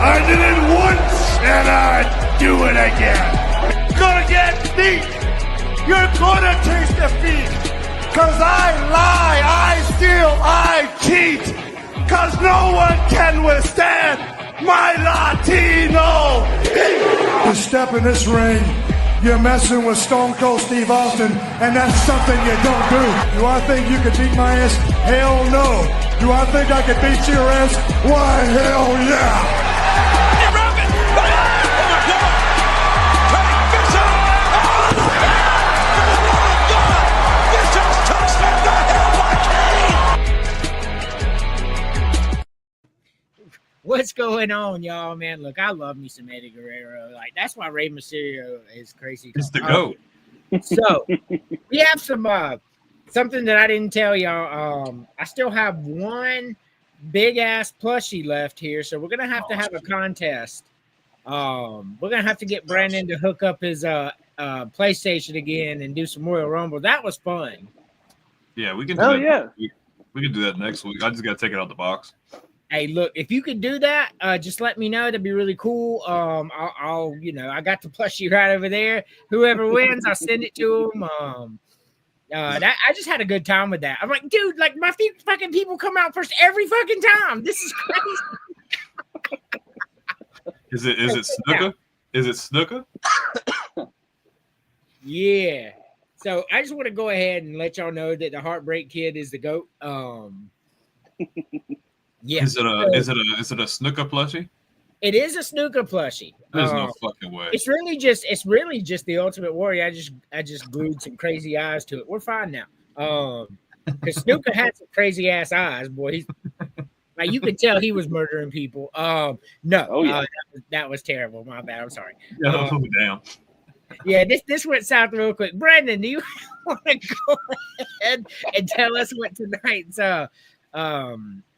I did it once, and I'd do it again. Gonna get beat. You're gonna taste defeat. Cause I lie, I steal, I cheat. Cause no one can withstand my Latino heat. You step in this ring, you're messing with Stone Cold Steve Austin, and that's something you don't do. Do I think you could beat my ass? Hell no. Do I think I could beat your ass? Why, hell yeah. What's going on, y'all, man? Look, I love me some Eddie Guerrero. Like, that's why Rey Mysterio is crazy. It's the GOAT. So, we have some something that I didn't tell y'all. I still have one big-ass plushie left here, so we're going to have a contest. We're going to have to get Brandon to hook up his PlayStation again and do some Royal Rumble. That was fun. Yeah, we can do that. Yeah. We can do that next week. I just got to take it out the box. Hey, look, if you could do that, just let me know. That'd be really cool. I'll I got the plushie right over there. Whoever wins, I'll send it to them. I just had a good time with that. I'm like, dude, like my fucking people come out first every fucking time. This is crazy. Is it snooker? Is it snooker? Yeah. So I just want to go ahead and let y'all know that the Heartbreak Kid is the GOAT. Yeah. Is it a snooker plushie? It is a snooker plushie. There's no fucking way. It's really just the Ultimate Warrior. I just glued some crazy eyes to it. We're fine now. Because Snooker had some crazy ass eyes, boy. He's like, you could tell he was murdering people. No. Oh, yeah. That was terrible. My bad. I'm sorry. Damn. Yeah, this went south real quick. Brandon, do you want to go ahead and tell us what tonight's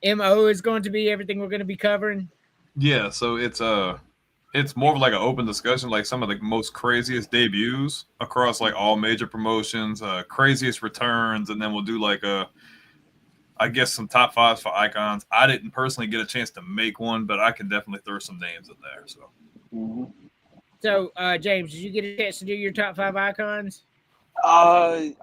MO is going to be, everything we're going to be covering? Yeah, so it's more of like an open discussion, like some of the most craziest debuts across like all major promotions, craziest returns, and then we'll do like I guess some top fives for icons. I didn't personally get a chance to make one, but I can definitely throw some names in there. So, So James, did you get a chance to do your top five icons? I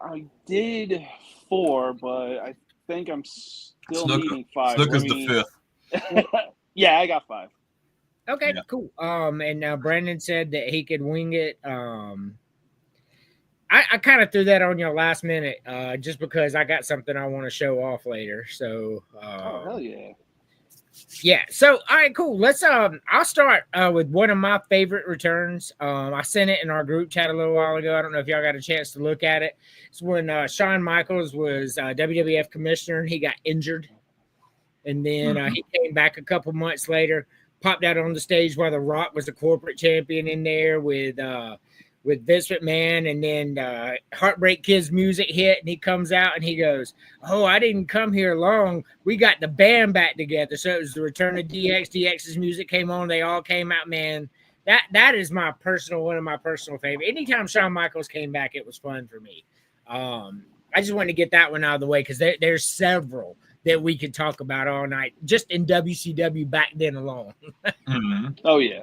did 4, but I think I'm still needing 5. Snooker's the 5th. Yeah, I got 5. Okay, yeah. Cool. And Brandon said that he could wing it. I kind of threw that on you last minute, just because I got something I want to show off later. So, oh hell yeah, yeah. So, all right, cool. Let's I'll start with one of my favorite returns. I sent it in our group chat a little while ago. I don't know if y'all got a chance to look at it. It's when Shawn Michaels was WWF commissioner and he got injured, and then he came back a couple months later, popped out on the stage while The Rock was a corporate champion in there with Vince McMahon, and then Heartbreak Kid's music hit, and he comes out and he goes, "Oh, I didn't come here long. We got the band back together." So it was the return of DX. DX's music came on. They all came out, man. That is one of my personal favorite. Anytime Shawn Michaels came back, it was fun for me. I just wanted to get that one out of the way because there's several that we could talk about all night, just in WCW back then alone. Oh yeah.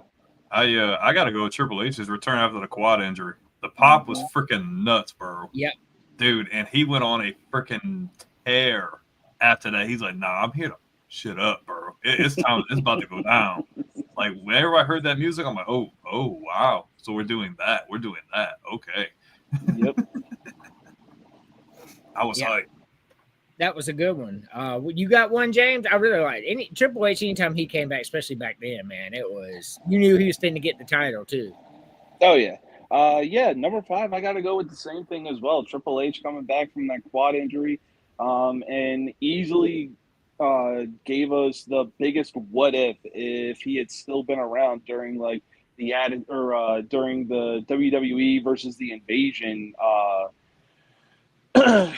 I gotta go with Triple H's return after the quad injury. The pop was freaking nuts, bro. Yep. Dude, and he went on a freaking tear after that. He's like, "Nah, I'm here to shut up, bro. It's time. It's about to go down." Like whenever I heard that music, I'm like, "Oh, wow." So we're doing that. Okay. Yep. I was hyped. That was a good one. You got one, James? I really liked any Triple H. Anytime he came back, especially back then, man, it was, you knew he was finna get the title too. Oh yeah, yeah. Number 5, I got to go with the same thing as well. Triple H coming back from that quad injury, and easily gave us the biggest what if he had still been around during like during the WWE versus the Invasion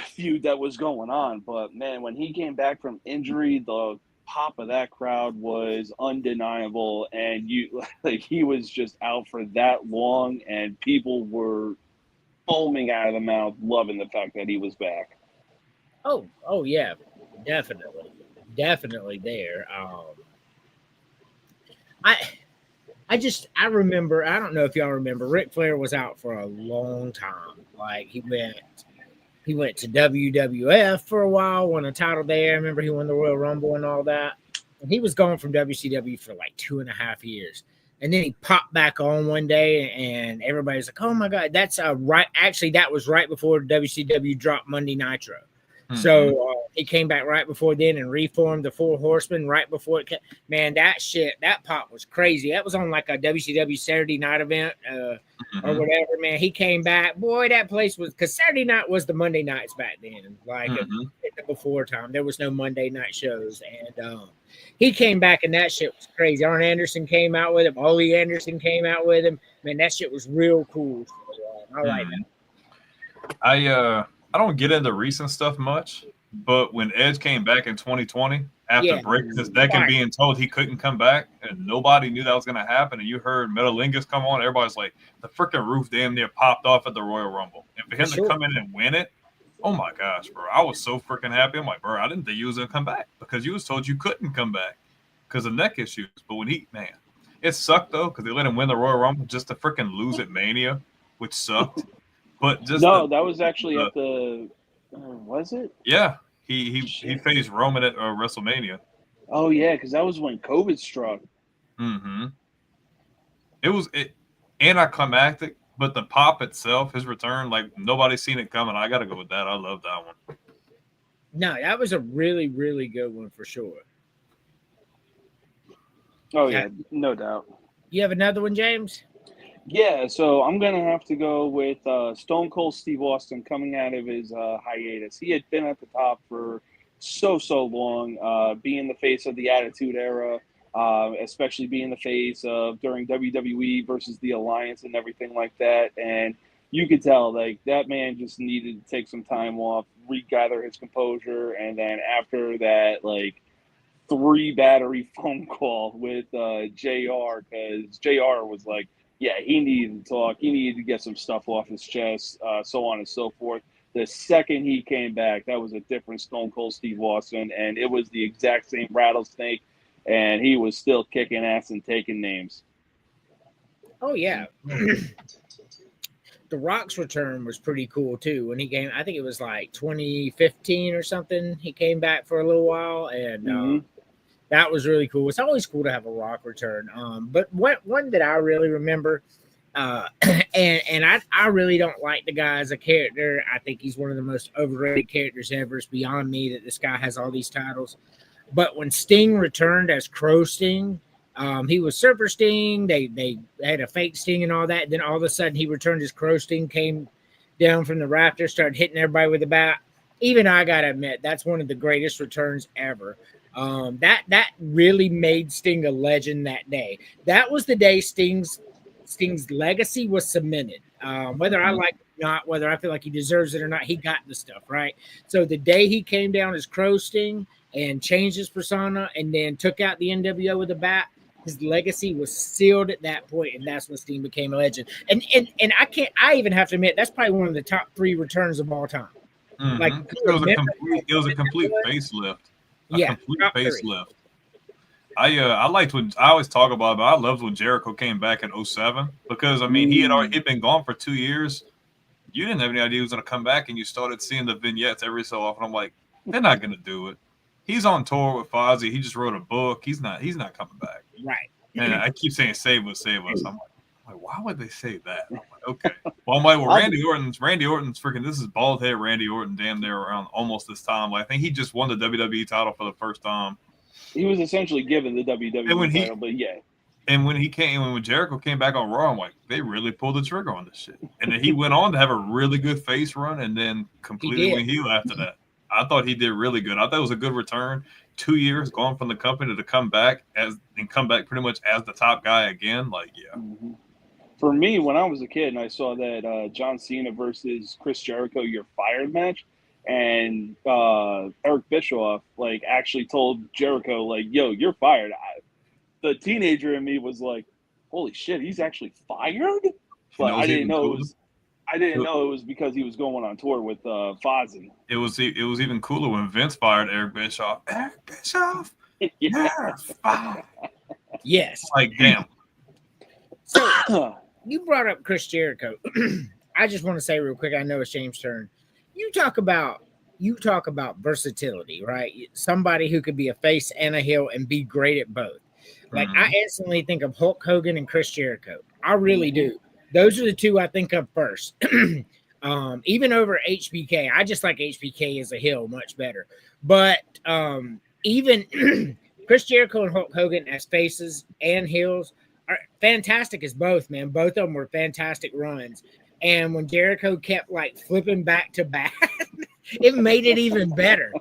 feud that was going on. But man, when he came back from injury, the pop of that crowd was undeniable, and he was just out for that long, and people were foaming out of the mouth, loving the fact that he was back. Oh yeah, definitely there. I remember, I don't know if y'all remember, Ric Flair was out for a long time. Like he went to WWF for a while, won a title there. I remember he won the Royal Rumble and all that. And he was gone from WCW for like 2.5 years. And then he popped back on one day, and everybody's like, "Oh my God, that's right." Actually, that was right before WCW dropped Monday Nitro. Mm-hmm. So he came back right before then and reformed the Four Horsemen right before it came. Man, that pop was crazy. That was on like a WCW Saturday night event or whatever, man. He came back. Boy, that place was, because Saturday night was the Monday nights back then. Like before time, there was no Monday night shows. And he came back, and that shit was crazy. Arn Anderson came out with him. Ole Anderson came out with him. Man, that shit was real cool. I like that. I don't get into recent stuff much, but when Edge came back in 2020 after breaking his neck and being told he couldn't come back, and nobody knew that was going to happen, and you heard Metalingus come on, everybody's like, the freaking roof damn near popped off at the Royal Rumble. And for him to come in and win it, oh my gosh, bro, I was so freaking happy. I'm like, bro, I didn't think you was going to come back, because you was told you couldn't come back because of neck issues. But when it sucked though, because they let him win the Royal Rumble just to freaking lose at Mania, which sucked. But just that was actually at the was it? Yeah, he faced Roman at WrestleMania. Oh yeah, because that was when COVID struck. It was anticlimactic, but the pop itself, his return, like nobody's seen it coming. I got to go with that. I love that one. No, that was a really, really good one for sure. Oh yeah, no doubt. You have another one, James? Yeah, so I'm going to have to go with Stone Cold Steve Austin coming out of his hiatus. He had been at the top for so long, being the face of the Attitude Era, especially being the face of during WWE versus the Alliance and everything like that. And you could tell, like, that man just needed to take some time off, regather his composure, and then after that, like, 3-battery phone call with JR, because JR was like, yeah, he needed to talk. He needed to get some stuff off his chest, so on and so forth. The second he came back, that was a different Stone Cold Steve Austin, and it was the exact same rattlesnake, and he was still kicking ass and taking names. Oh, yeah. The Rock's return was pretty cool, too. When he came, I think it was like 2015 or something, he came back for a little while, and that was really cool. It's always cool to have a Rock return. But one that I really remember, and I really don't like the guy as a character. I think he's one of the most overrated characters ever. It's beyond me that this guy has all these titles. But when Sting returned as Crow Sting, he was Surfer Sting. They had a fake Sting and all that. Then all of a sudden he returned as Crow Sting, came down from the rafters, started hitting everybody with a bat. Even I gotta admit, that's one of the greatest returns ever. That really made Sting a legend that day. That was the day Sting's legacy was cemented. Whether I like it or not, whether I feel like he deserves it or not, he got the stuff, right? So the day he came down as Crow Sting and changed his persona and then took out the NWO with a bat, his legacy was sealed at that point, and that's when Sting became a legend. And I even have to admit, that's probably one of the top 3 returns of all time. Like it was a complete facelift. Complete facelift. I liked when I always talk about it, but I loved when Jericho came back in 2007, because I mean he'd been gone for 2 years. You didn't have any idea he was going to come back, and you started seeing the vignettes every so often. I'm like, they're not going to do it. He's on tour with Fozzy. He just wrote a book. He's not coming back. Right. And I keep saying save us. I'm like, why would they say that? I'm like, okay. Well, I'm like, well, Randy Orton's freaking, this is bald head Randy Orton damn near around almost this time. Like, I think he just won the WWE title for the first time. He was essentially given the WWE title, but yeah. And when Jericho came back on Raw, I'm like, they really pulled the trigger on this shit. And then he went on to have a really good face run and then completely went heel after that. I thought he did really good. I thought it was a good return. 2 years gone from the company to come back pretty much as the top guy again. Like, yeah. Mm-hmm. For me, when I was a kid and I saw that John Cena versus Chris Jericho, You're Fired match, and Eric Bischoff like actually told Jericho like, "Yo, you're fired." The teenager in me was like, "Holy shit, he's actually fired!" But I didn't know it was. I didn't know it was because he was going on tour with Fozzy. It was even cooler when Vince fired Eric Bischoff. Eric Bischoff, you're fired. Yes. Like, damn. So you brought up Chris Jericho. I just want to say real quick, I know it's James' turn. You talk about versatility, right? Somebody who could be a face and a heel and be great at both. Like I instantly think of Hulk Hogan and Chris Jericho. I really do. Those are the two I think of first. Even over HBK. I just like HBK as a heel much better. But even Chris Jericho and Hulk Hogan as faces and heels are fantastic as both, man. Both of them were fantastic runs. And when Jericho kept like flipping back to back, it made it even better.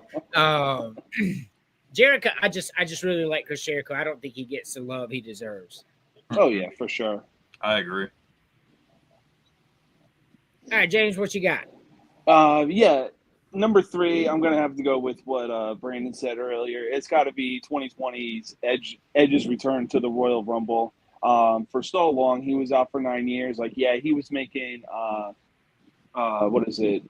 Jericho, I just really like Chris Jericho. I don't think he gets the love he deserves. Oh yeah, for sure. I agree. All right, James, what you got? Yeah, number 3, I'm gonna have to go with what Brandon said earlier. It's got to be 2020's Edge's return to the Royal Rumble. For so long, he was out for 9 years. Like, yeah, he was making what is it?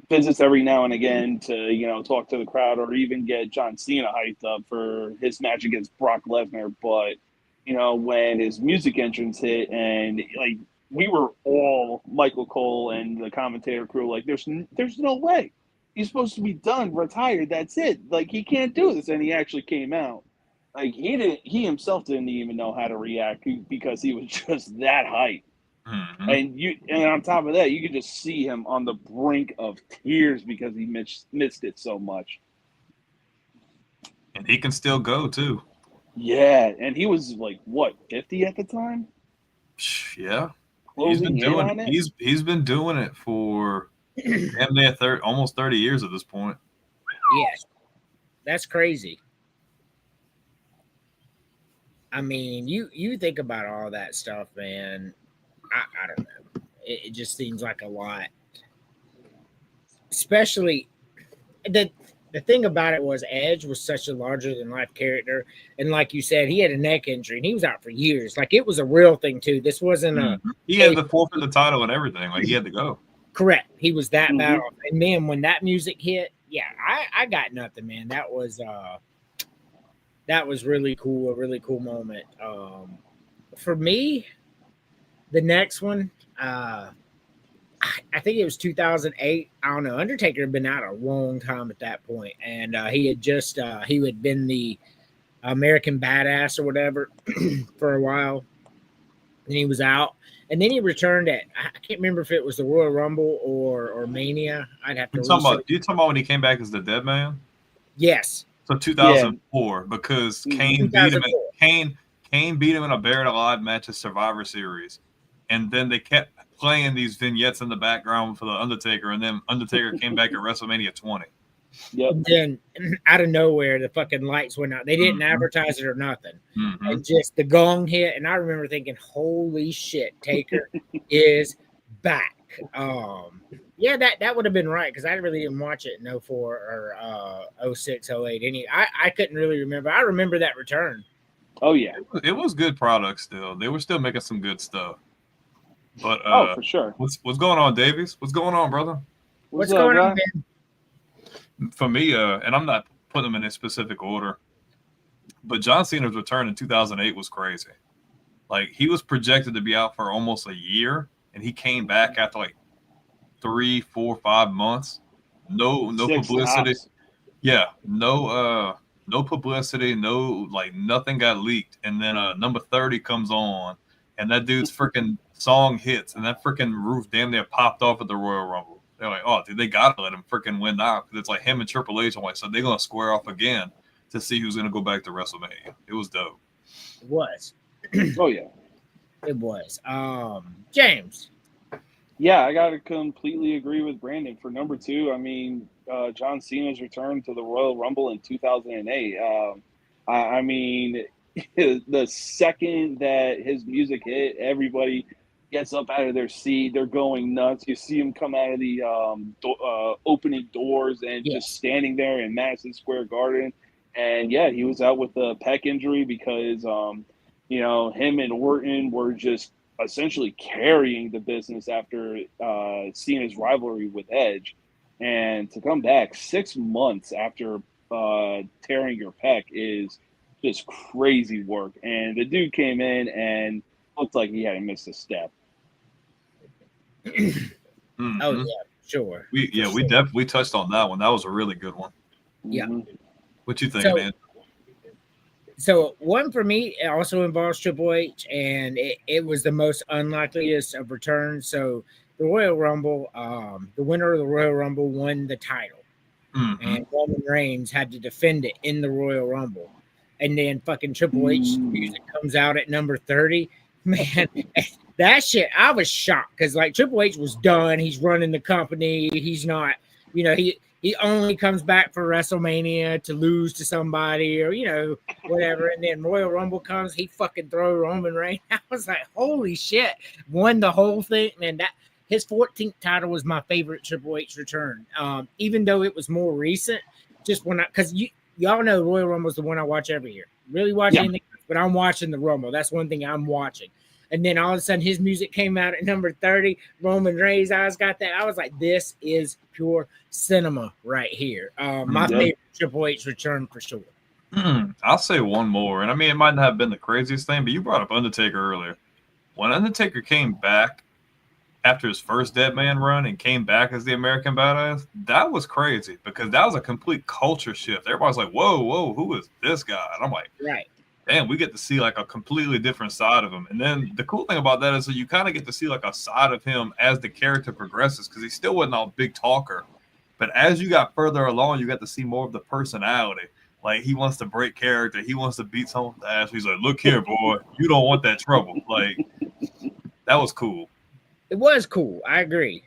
Visits every now and again to talk to the crowd or even get John Cena hyped up for his match against Brock Lesnar. But when his music entrance hit and like we were all Michael Cole and the commentator crew like there's no way he's supposed to be done, retired, that's it. Like he can't do this, and he actually came out. Like he himself didn't even know how to react because he was just that hyped. And on top of that, you could just see him on the brink of tears because he missed it so much. And he can still go too. Yeah, and he was like what, 50 at the time? Yeah, Closing in on it. He's been doing it for almost 30 years at this point. Yes, that's crazy. I mean, you think about all that stuff, man. I don't know. It just seems like a lot. Especially the thing about it was Edge was such a larger than life character, and like you said, he had a neck injury and he was out for years. Like it was a real thing too. This wasn't he had to forfeit the title and everything. Like he had to go. Correct. He was that bad off. And man, when that music hit, yeah, I got nothing, man. That was really cool. A really cool moment. For me, the next one, I think it was 2008. I don't know. Undertaker had been out a long time at that point, and he had been the American Badass or whatever for a while. And he was out, and then he returned at I can't remember if it was the Royal Rumble or Mania. I'd have to. You talking about when he came back as the Dead Man? Yes. So 2004, because Kane beat him. Kane beat him in a Buried Alive match at Survivor Series. And then they kept playing these vignettes in the background for the Undertaker, and then Undertaker came back at WrestleMania 20. Yep. And then out of nowhere, the fucking lights went out. They didn't advertise it or nothing. And just the gong hit, and I remember thinking, "Holy shit, Taker is back." Yeah, that would have been right because I really didn't watch it in 04 or 06, 08. I couldn't really remember. I remember that return. Oh yeah, it was good product still. They were still making some good stuff. But for sure. What's going on, Davies? What's going on, brother? What's going on, man? For me, and I'm not putting them in a specific order, but John Cena's return in 2008 was crazy. Like he was projected to be out for almost a year, and he came back after like 3, 4, 5 months. No publicity. Yeah, no publicity. No, like nothing got leaked. And then number 30 comes on, and that dude's freaking song hits, and that freaking roof damn near popped off at the Royal Rumble. They're like, oh, dude, they gotta let him freaking win now because it's like him and Triple H. I'm like, so they're gonna square off again to see who's gonna go back to WrestleMania. It was dope. It was. Oh yeah, it was. James. Yeah, I gotta completely agree with Brandon for number 2. I mean, John Cena's return to the Royal Rumble in 2008. I mean, the second that his music hit, everybody gets up out of their seat. They're going nuts. You see him come out of the opening doors and just standing there in Madison Square Garden. And yeah, he was out with a pec injury because him and Orton were just essentially carrying the business after Cena's rivalry with Edge. And to come back 6 months after tearing your pec is just crazy work. And the dude came in and looked like he hadn't missed a step. Mm-hmm. Oh yeah, sure. We touched on that one. That was a really good one. Yeah. What you think, So, man? So one for me, it also involves Triple H, and it was the most unlikeliest of returns. So the Royal Rumble, the winner of the Royal Rumble won the title, and Roman Reigns had to defend it in the Royal Rumble. And then fucking Triple H music comes out at number 30. Man, that shit, I was shocked because like Triple H was done. He's running the company. He's not, he only comes back for WrestleMania to lose to somebody or, whatever. And then Royal Rumble comes, he fucking throw Roman Reigns. I was like, holy shit, won the whole thing. Man, that his 14th title was my favorite Triple H return. Even though it was more recent, just because y'all know Royal Rumble is the one I watch every year. Really watch anything, but I'm watching the Rumble. That's one thing I'm watching. And then all of a sudden, his music came out at number 30. Roman Reigns' eyes got that. I was like, this is pure cinema right here. My favorite Triple H return for sure. I'll say one more. And I mean, it might not have been the craziest thing, but you brought up Undertaker earlier. When Undertaker came back after his first Dead Man run and came back as the American Badass, that was crazy because that was a complete culture shift. Everybody's like, whoa, who is this guy? And I'm like, right. Damn, we get to see like a completely different side of him. And then the cool thing about that is that you kind of get to see like a side of him as the character progresses because he still wasn't a big talker. But as you got further along, you got to see more of the personality. Like he wants to break character. He wants to beat someone's ass. He's like, look here, boy, you don't want that trouble. Like that was cool. It was cool. I agree.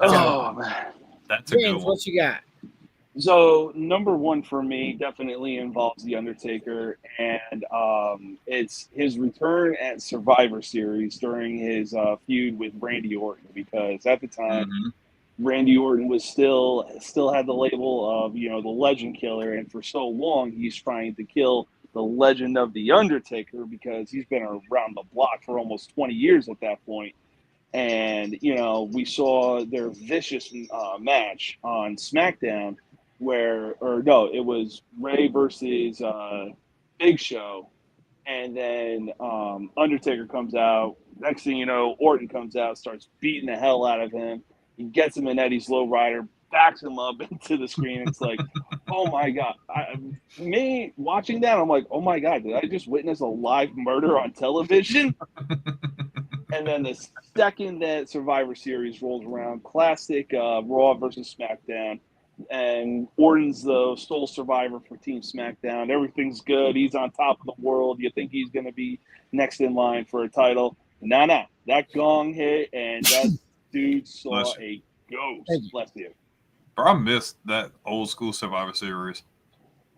Oh, man. That's a good one. What you got? So number one for me definitely involves The Undertaker, and it's his return at Survivor Series during his feud with Randy Orton, because at the time Randy Orton was still had the label of the Legend Killer, and for so long he's trying to kill the legend of The Undertaker because he's been around the block for almost 20 years at that point. And we saw their vicious match on SmackDown. It was Ray versus Big Show, and then Undertaker comes out. Next thing you know, Orton comes out, starts beating the hell out of him. He gets him in Eddie's lowrider, backs him up into the screen. It's like, oh my God. Me watching that, I'm like, oh my God, did I just witness a live murder on television? And then the second that Survivor Series rolls around, classic Raw versus SmackDown. And Orton's the sole survivor for Team SmackDown. Everything's good. He's on top of the world. You think he's going to be next in line for a title. Nah. That gong hit, and that dude saw a ghost. Bless you. Bro, I missed that old school Survivor Series.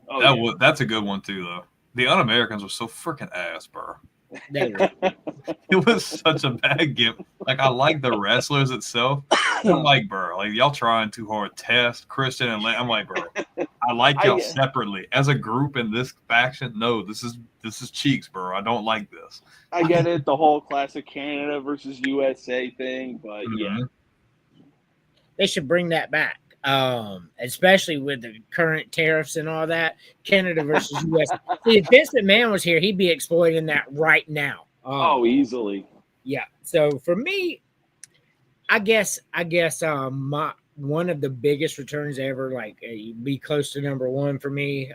Oh, that's a good one, too, though. The Un-Americans were so freaking ass, bro. It was such a bad game. Like, I like the wrestlers itself. I'm like, bro, like y'all trying too hard. Test, Christian, and I'm like, bro, I like y'all separately. As a group in this faction, no, this is cheeks, bro. I don't like this. I get it, the whole classic Canada versus USA thing, but yeah. They should bring that back. Especially with the current tariffs and all that. Canada versus USA. See, if Vince McMahon was here, he'd be exploiting that right now. Easily. Yeah. So for me, I guess one of the biggest returns ever, like be close to number one for me.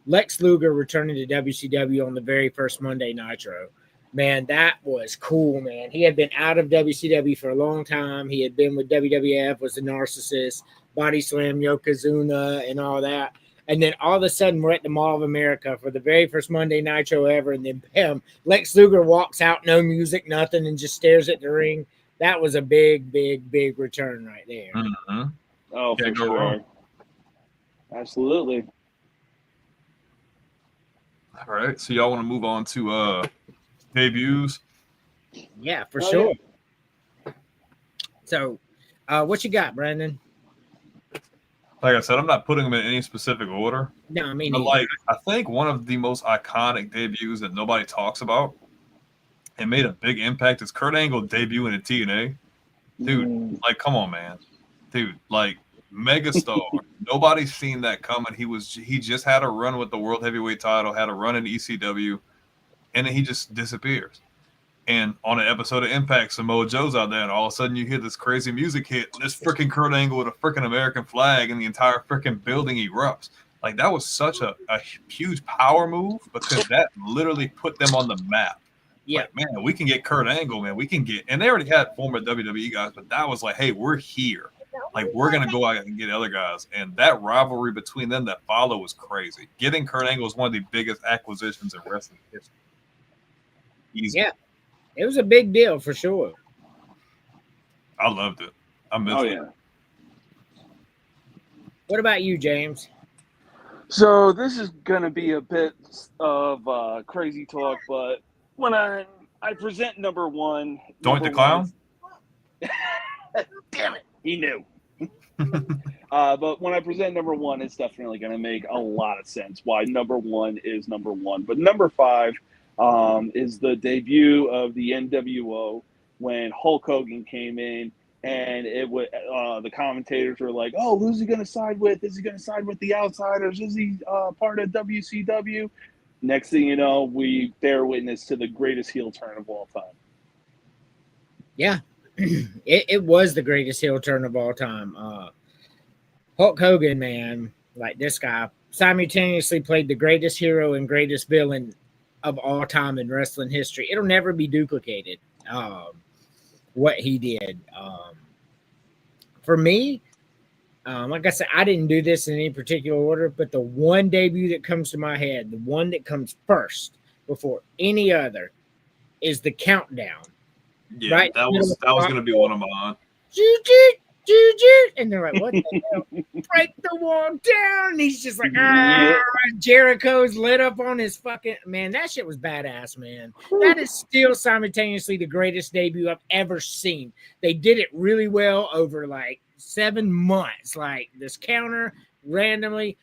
Lex Luger returning to WCW on the very first Monday Nitro. Man, that was cool, man. He had been out of WCW for a long time. He had been with WWF, was a narcissist, body slam Yokozuna and all that. And then all of a sudden, we're at the Mall of America for the very first Monday Nitro ever. And then, bam, Lex Luger walks out, no music, nothing, and just stares at the ring. That was a big, big, big return right there. Oh, for sure. Absolutely. All right. So y'all want to move on to debuts? Yeah, for sure. Yeah. So, what you got, Brandon? Like I said, I'm not putting them in any specific order. No, I mean, I think one of the most iconic debuts that nobody talks about and made a big impact is Kurt Angle debuting in TNA. Dude, like, come on, man. Dude, like, megastar. Nobody's seen that coming. He just had a run with the world heavyweight title, had a run in ECW, and then he just disappears. And on an episode of Impact, Samoa Joe's out there, and all of a sudden you hear this crazy music hit, this freaking Kurt Angle with a freaking American flag, and the entire freaking building erupts. Like, that was such a huge power move, because that literally put them on the map. Yeah, like, man, we can get Kurt Angle, man. We can get, and they already had former WWE guys, but that was like, hey, we're here. Like, we're gonna go out and get other guys, and that rivalry between them that followed was crazy. Getting Kurt Angle was one of the biggest acquisitions in wrestling history. Easy. Yeah, it was a big deal for sure. I loved it. I missed it. Yeah. What about you, James? So this is gonna be a bit of crazy talk, but when I present number one, Doink the Clown. Damn it, he knew. But when I present number one, it's definitely going to make a lot of sense why number one is number one. But number five is the debut of the NWO when Hulk Hogan came in, and it was the commentators were like, "Oh, who's he going to side with? Is he going to side with the Outsiders? Is he part of WCW?" Next thing you know, we bear witness to the greatest heel turn of all time. Yeah, it was the greatest heel turn of all time. Hulk Hogan, man, like this guy simultaneously played the greatest hero and greatest villain of all time in wrestling history. It'll never be duplicated. What he did. For me, like I said, I didn't do this in any particular order, but the one debut that comes to my head, the one that comes first before any other, is the Countdown. Yeah, right? that was going to be one of mine. And they're like, what the hell? Break the wall down. And he's just like, Jericho's lit up on his fucking, man, that shit was badass, man. That is still simultaneously the greatest debut I've ever seen. They did it really well over like 7 months. Like this counter randomly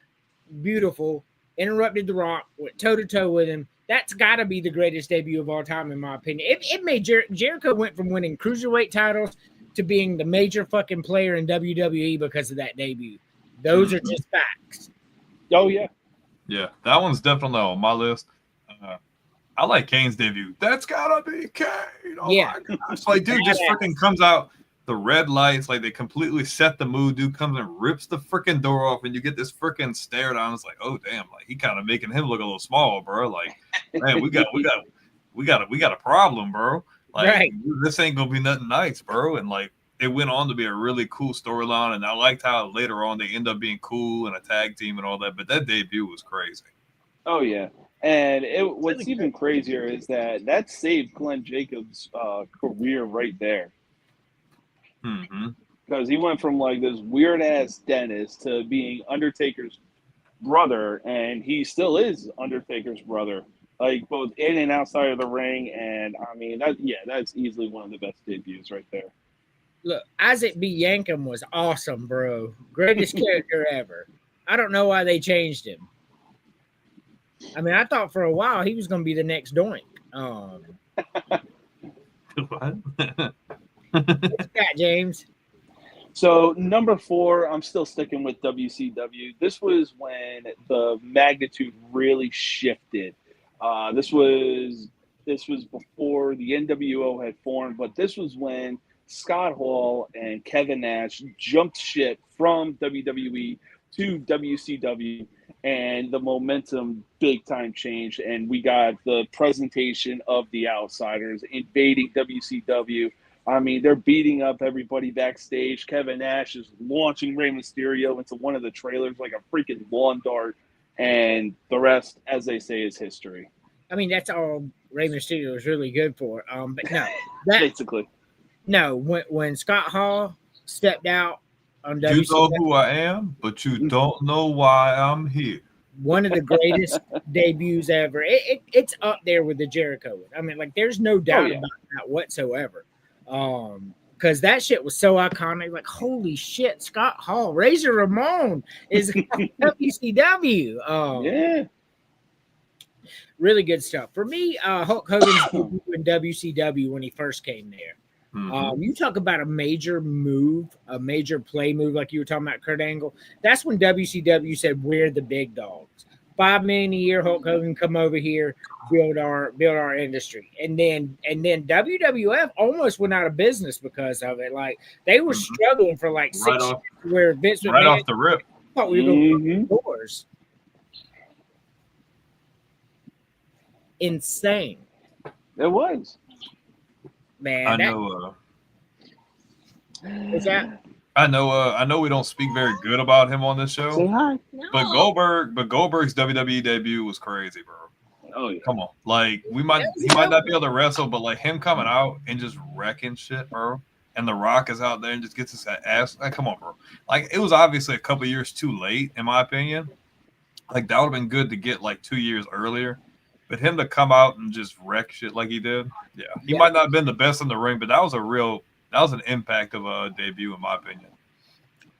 beautiful, interrupted The Rock, went toe to toe with him. That's got to be the greatest debut of all time, in my opinion. It made Jericho went from winning cruiserweight titles to being the major fucking player in WWE because of that debut. Those are just facts. Oh, yeah. Yeah, that one's definitely on my list. I like Kane's debut. That's got to be Kane. Oh, yeah. my gosh. Like, dude just freaking comes out, the red lights, like they completely set the mood. Dude comes and rips the freaking door off, and you get this freaking stare down. It's like, oh, damn, like he kind of making him look a little small, bro. Like, man, we got a problem, bro. Like, right. This ain't gonna be nothing nice, bro. And like, it went on to be a really cool storyline, and I liked how later on they end up being cool and a tag team and all that. But that debut was crazy. Oh yeah, and what's even crazier is that saved Glenn Jacobs' career right there. Because he went from like this weird ass dentist to being Undertaker's brother, and he still is Undertaker's brother, like both in and outside of the ring. And I mean, that's easily one of the best debuts right there. Look, Isaac B. Yankem was awesome, bro. Greatest character ever. I don't know why they changed him. I mean, I thought for a while he was going to be the next Doink. What? What's that, James? So number 4, I'm still sticking with WCW. This was when the magnitude really shifted. This was before the NWO had formed, but this was when Scott Hall and Kevin Nash jumped ship from WWE to WCW, and the momentum big time changed, and we got the presentation of the Outsiders invading WCW. I mean, they're beating up everybody backstage. Kevin Nash is launching Rey Mysterio into one of the trailers like a freaking lawn dart, and the rest, as they say, is history. I mean, that's all Rey Mysterio is really good for. But no, basically. No, when Scott Hall stepped out on WCW, you know who I am, but you don't know why I'm here. One of the greatest debuts ever. It's up there with the Jericho. I mean, like, there's no doubt about that whatsoever. Because that shit was so iconic. Like, holy shit, Scott Hall, Razor Ramon is WCW. Yeah. Really good stuff. For me, Hulk Hogan's debut in WCW when he first came there. You talk about a major move, a major play move, like you were talking about Kurt Angle. That's when WCW said we're the big dogs. $5 million a year, Hulk Hogan, come over here, build our industry, and then WWF almost went out of business because of it. Like they were struggling for like 6 years, where Vince McMahon off the rip thought we were going to open doors. Insane. It was. Man, I know. What's that? I know we don't speak very good about him on this show. Say hi. But Goldberg's WWE debut was crazy, bro. Oh yeah. Come on. Like he might not be able to wrestle, but like him coming out and just wrecking shit, bro. And The Rock is out there and just gets his ass. Like, come on, bro. Like it was obviously a couple years too late, in my opinion. Like that would have been good to get like 2 years earlier. But him to come out and just wreck shit like he did, he might not have been the best in the ring, but that was an impact of a debut, in my opinion.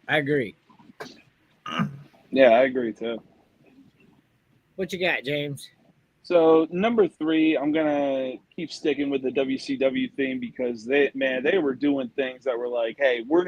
I agree. Yeah, I agree too. What you got, James? So number 3, I'm gonna keep sticking with the WCW theme because they were doing things that were like, hey, we're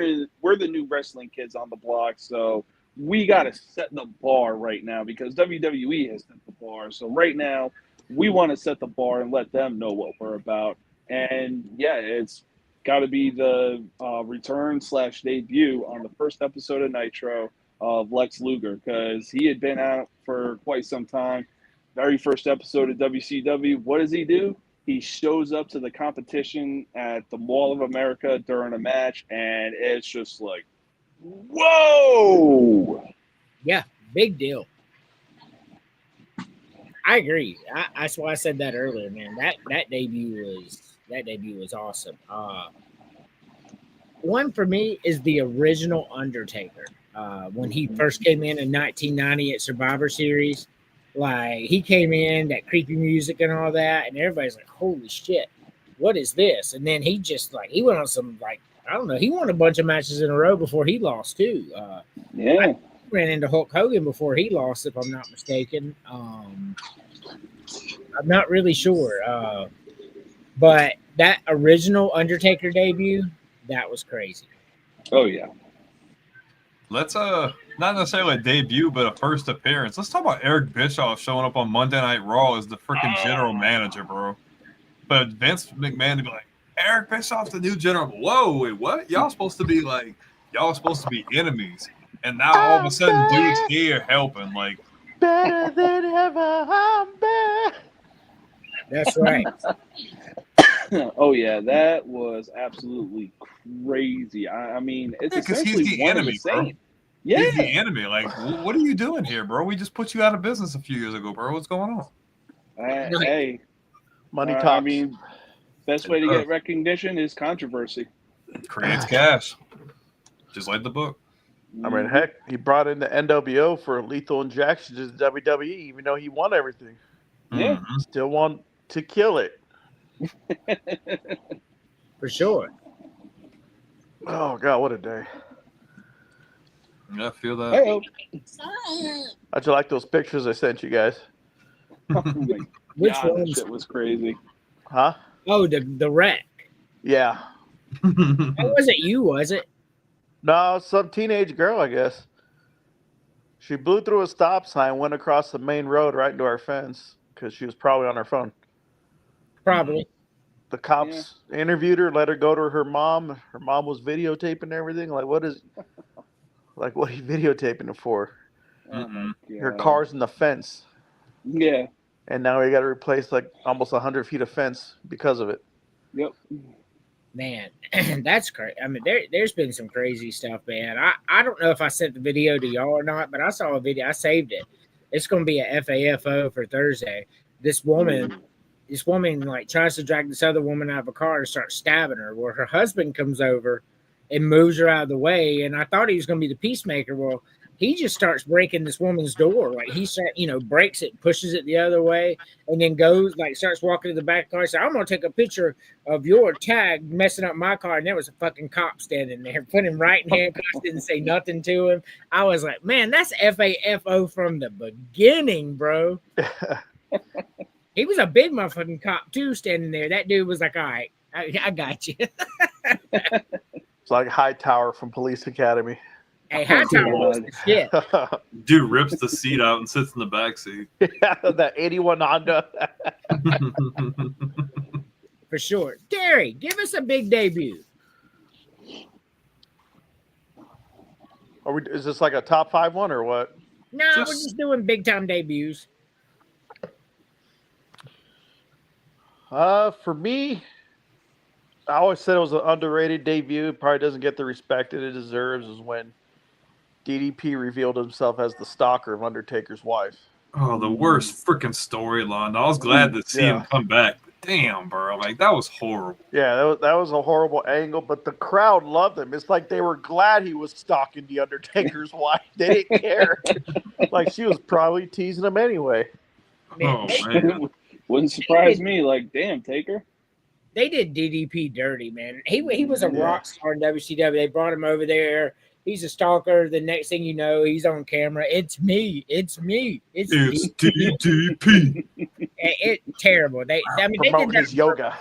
the new wrestling kids on the block, so we gotta set the bar right now because WWE has set the bar. So right now, we want to set the bar and let them know what we're about. And yeah, it's got to be the return/debut on the first episode of Nitro of Lex Luger because he had been out for quite some time. Very first episode of WCW, what does he do? He shows up to the competition at the Mall of America during a match, and it's just like, whoa! Yeah, big deal. I agree. That's why I said that earlier, man. That debut was awesome. One for me is the original Undertaker. When he first came in 1990 at Survivor Series, like he came in, that creepy music and all that, and everybody's like, "Holy shit, what is this?" And then he just like he went on some like I don't know, he won a bunch of matches in a row before he lost too. I ran into Hulk Hogan before he lost, if I'm not mistaken. I'm not really sure, but that original Undertaker debut, that was crazy. Oh yeah. Let's not necessarily a debut, but a first appearance. Let's talk about Eric Bischoff showing up on Monday Night Raw as the freaking general manager, bro. But Vince McMahon to be like, Eric Bischoff's the new general. Whoa, wait, what? Y'all supposed to be enemies. And now all of a sudden, dude's here helping. Like, better than ever, I'm back. That's right. Oh yeah, that was absolutely crazy. I mean, it's because essentially he's the one enemy, of the bro. same. Yeah, he's the enemy. Like, what are you doing here, bro? We just put you out of business a few years ago, bro. What's going on? Hey, Money talks. I mean, best way to get recognition is controversy. Creates cash, just like the book. I mean, heck, he brought in the NWO for lethal injections to WWE, even though he won everything. Yeah, Still want to kill it. For sure. Oh God, what a day! Yeah, I feel that. Hey-o. How'd you like those pictures I sent you guys? Oh my Which God, one? that shit was crazy. Huh? Oh, the wreck. Yeah. That wasn't you, was it? No, some teenage girl, I guess. She blew through a stop sign, went across the main road right into our fence because she was probably on her phone. Probably. The cops interviewed her, let her go to her mom. Her mom was videotaping everything. Like, what are you videotaping it for? Oh my Her God. car's in the fence. Yeah. And now we got to replace like almost 100 feet of fence because of it. Yep. Man, that's crazy. I mean, there's been some crazy stuff, man. I don't know if I sent the video to y'all or not, but I saw a video. I saved it. It's going to be a FAFO for Thursday. This woman like tries to drag this other woman out of a car and start stabbing her. Well, her husband comes over and moves her out of the way. And I thought he was going to be the peacemaker. Well, he just starts breaking this woman's door. Like he breaks it, pushes it the other way, and then goes starts walking to the back car. So I'm going to take a picture of your tag messing up my car. And there was a fucking cop standing there, put him right in handcuffs, didn't say nothing to him. I was like, man, that's FAFO from the beginning, bro. He was a big motherfucking cop too, standing there. That dude was like, all right, I got you. It's like Hightower from Police Academy. Hey, Hightower was the shit. Dude rips the seat out and sits in the back seat. That 81 Honda. For sure. Gary, give us a big debut. Is this like a top 5 one or what? No, we're just doing big time debuts. For me, I always said it was an underrated debut. It probably doesn't get the respect that it deserves. Is when DDP revealed himself as the stalker of Undertaker's wife. Oh, the worst freaking storyline. I was glad to see him come back. Damn, bro. Like, that was horrible. Yeah, that was a horrible angle, but the crowd loved him. It's like they were glad he was stalking the Undertaker's wife. They didn't care. Like, she was probably teasing him anyway. Oh, man. Wouldn't surprise me. Like, damn, Taker. They did DDP dirty, man. He was a rock star in WCW. They brought him over there. He's a stalker. The next thing you know, he's on camera. It's me. It's DDP. It's terrible. They did his yoga.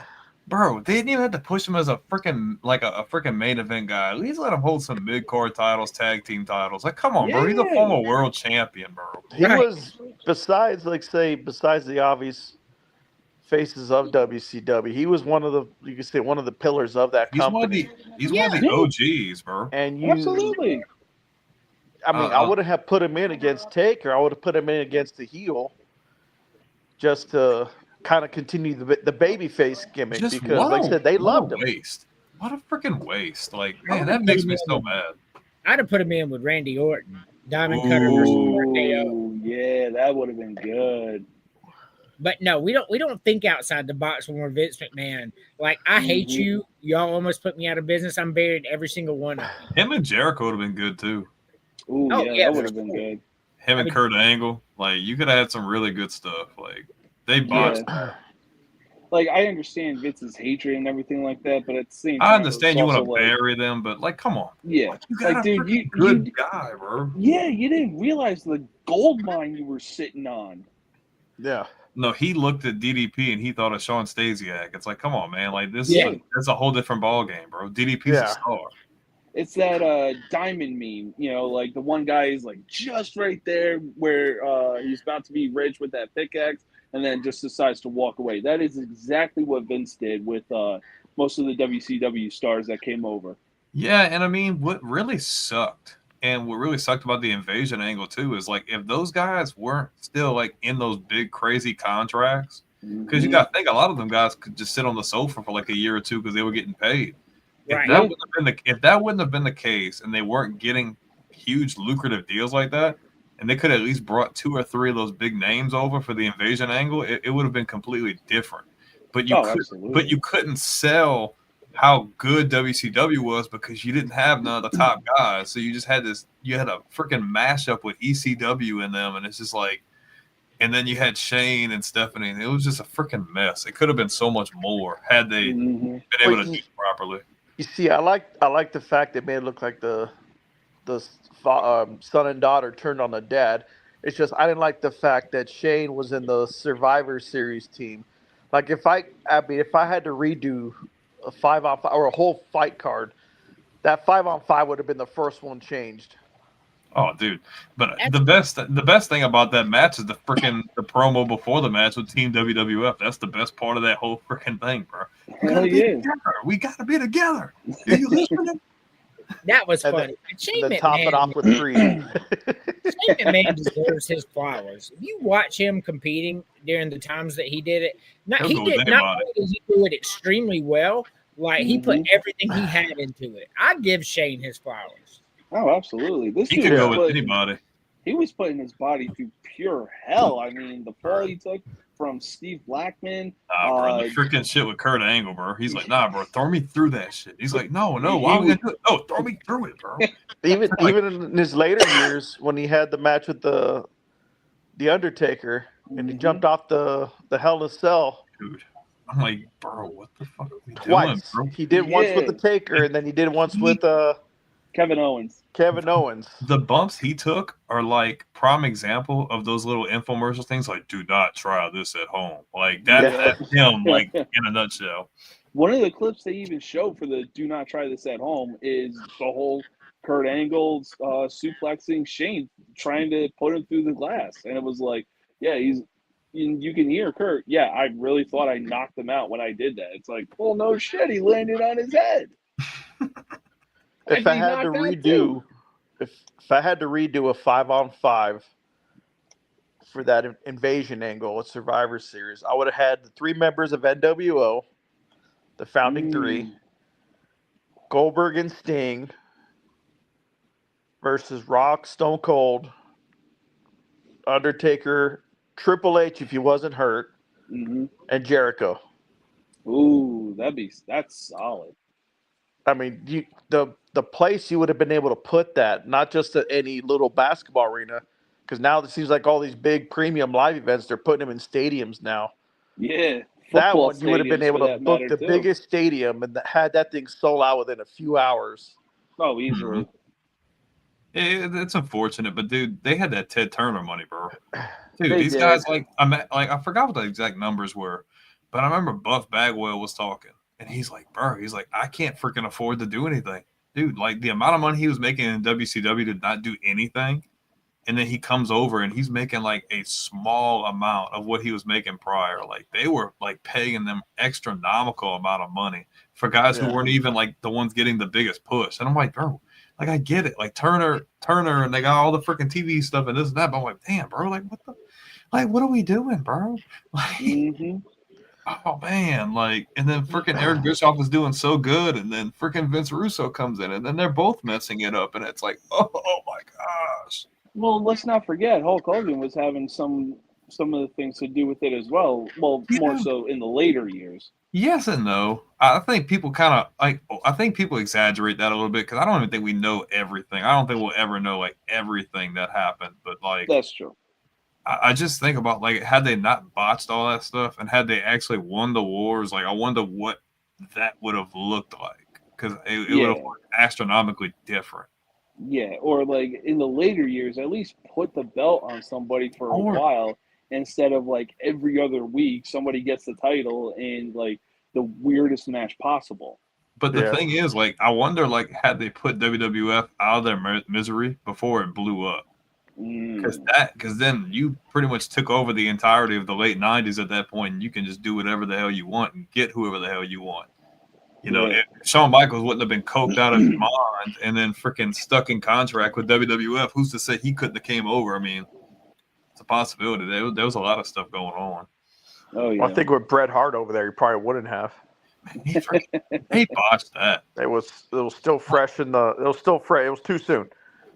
Bro, they didn't even have to push him as a freaking main event guy. At least let him hold some mid-card titles, tag team titles. Like, come on, bro. He's a former world champion, bro. He was, besides the obvious faces of WCW, he was one of the pillars of that company. He's one of the OGs, bro. And absolutely. I mean, I wouldn't have put him in against Taker. I would have put him in against the heel, just to kind of continue the babyface gimmick, because, like I said, they loved him. What a freaking waste! Like, man, that makes me so mad. I'd have put him in with Randy Orton, Diamond Cutter versus RKO. Yeah, that would have been good. But no, we don't think outside the box when we're Vince McMahon. Like, I hate you. Y'all almost put me out of business. I'm buried every single one of them. Him and Jericho would have been good too. Ooh, that would have been good. Him and Kurt Angle, like, you could have had some really good stuff. Like, they botched. Like, I understand Vince's hatred and everything like that, but at the same time, I understand you want to bury them, but, like, come on. Yeah, you got a good guy, bro. Yeah, you didn't realize the gold mine you were sitting on. Yeah. No, he looked at DDP and he thought of Sean Stasiak. It's like, come on, man. Like, that's a whole different ball game, bro. DDP's a star. It's that diamond meme, like the one guy is like just right there where he's about to be rich with that pickaxe and then just decides to walk away. That is exactly what Vince did with most of the WCW stars that came over. Yeah, and I mean, what really sucked about the invasion angle too is, like, if those guys weren't still, like, in those big crazy contracts, because you got to think a lot of them guys could just sit on the sofa for like a year or two because they were getting paid. Right. If that wouldn't have been the case, and they weren't getting huge lucrative deals like that, and they could have at least brought 2 or 3 of those big names over for the invasion angle, it would have been completely different. But you couldn't sell how good WCW was because you didn't have none of the top guys. So you just had you had a freaking mashup with ECW in them, and it's just like, and then you had Shane and Stephanie, and it was just a freaking mess. It could have been so much more had they been able to do it properly. You see, I like the fact that it made it look like the son and daughter turned on the dad. It's just I didn't like the fact that Shane was in the Survivor Series team. Like, if I had to redo a 5-on-5 or a whole fight card, that 5-on-5 would have been the first one changed. Oh, dude! But the best thing about that match is the promo before the match with Team WWF. That's the best part of that whole freaking thing, bro. We gotta be together. Are you listening? That was funny. Then top it off with 3. Shane McMahon deserves his flowers. If you watch him competing during the times that he did it, not only did he do it extremely well, like he put everything he had into it. I give Shane his flowers. Oh, absolutely. He could go with anybody. He was putting his body through pure hell. I mean, the fall he took from Steve Blackman. Bro, the freaking shit with Kurt Angle, bro. He's like, nah, bro, throw me through that shit. He's like, no, why are we gonna do it? No, throw me through it, bro. Even in his later years, when he had the match with the Undertaker and he jumped off the Hell in a Cell. Dude, I'm like, bro, what the fuck are we doing, bro? He did once with the Taker, and then he did once with Kevin Owens. The bumps he took are like prime example of those little infomercial things, like, do not try this at home. Like that's him, like, in a nutshell. One of the clips they even showed for the "Do Not Try This at Home" is the whole Kurt Angle's suplexing Shane, trying to put him through the glass, and it was like, yeah, you can hear Kurt. Yeah, I really thought I knocked him out when I did that. It's like, well, no shit, he landed on his head. If I had to redo, if I had to redo a 5-on-5 for that invasion angle at Survivor Series, I would have had the 3 members of NWO, the founding 3, Goldberg and Sting versus Rock, Stone Cold, Undertaker, Triple H if he wasn't hurt, and Jericho. Ooh, that's solid. I mean, the place you would have been able to put that, not just at any little basketball arena, because now it seems like all these big premium live events, they're putting them in stadiums now. Yeah, that one you would have been able to book the biggest stadium and had that thing sold out within a few hours. Oh, easily. It's unfortunate, but dude, they had that Ted Turner money, bro. Dude, these guys I forgot what the exact numbers were, but I remember Buff Bagwell was talking, and he's like, I can't freaking afford to do anything, dude. Like the amount of money he was making in WCW to not do anything, and then he comes over and he's making like a small amount of what he was making prior. Like they were like paying them astronomical amount of money for guys who weren't even like the ones getting the biggest push. And I'm like, bro. Like, I get it. Like, Turner, and they got all the freaking TV stuff and this and that. But I'm like, damn, bro. What are we doing, bro? Like, oh, man. Like, and then freaking Eric Bischoff is doing so good. And then freaking Vince Russo comes in. And then they're both messing it up. And it's like, oh my gosh. Well, let's not forget, Hulk Hogan was having some of the things to do with it as well. Well, more so in the later years. Yes and no. I think people exaggerate that a little bit because I don't even think we know everything. I don't think we'll ever know like everything that happened. But like that's true. I just think about like had they not botched all that stuff and had they actually won the wars, like I wonder what that would have looked like because it would have looked astronomically different. Yeah, or like in the later years, at least put the belt on somebody for a while. Instead of like every other week, somebody gets the title in like the weirdest match possible. But the thing is, like, I wonder, like, had they put WWF out of their misery before it blew up? Because then you pretty much took over the entirety of the late 90s at that point, and you can just do whatever the hell you want and get whoever the hell you want. You know, if Shawn Michaels wouldn't have been coked out of his mind and then freaking stuck in contract with WWF, who's to say he couldn't have came over? I mean, a possibility. There was a lot of stuff going on. Oh yeah. Well, I think with Bret Hart over there, he probably wouldn't have. He botched that. It was still fresh it was still fresh. It was too soon.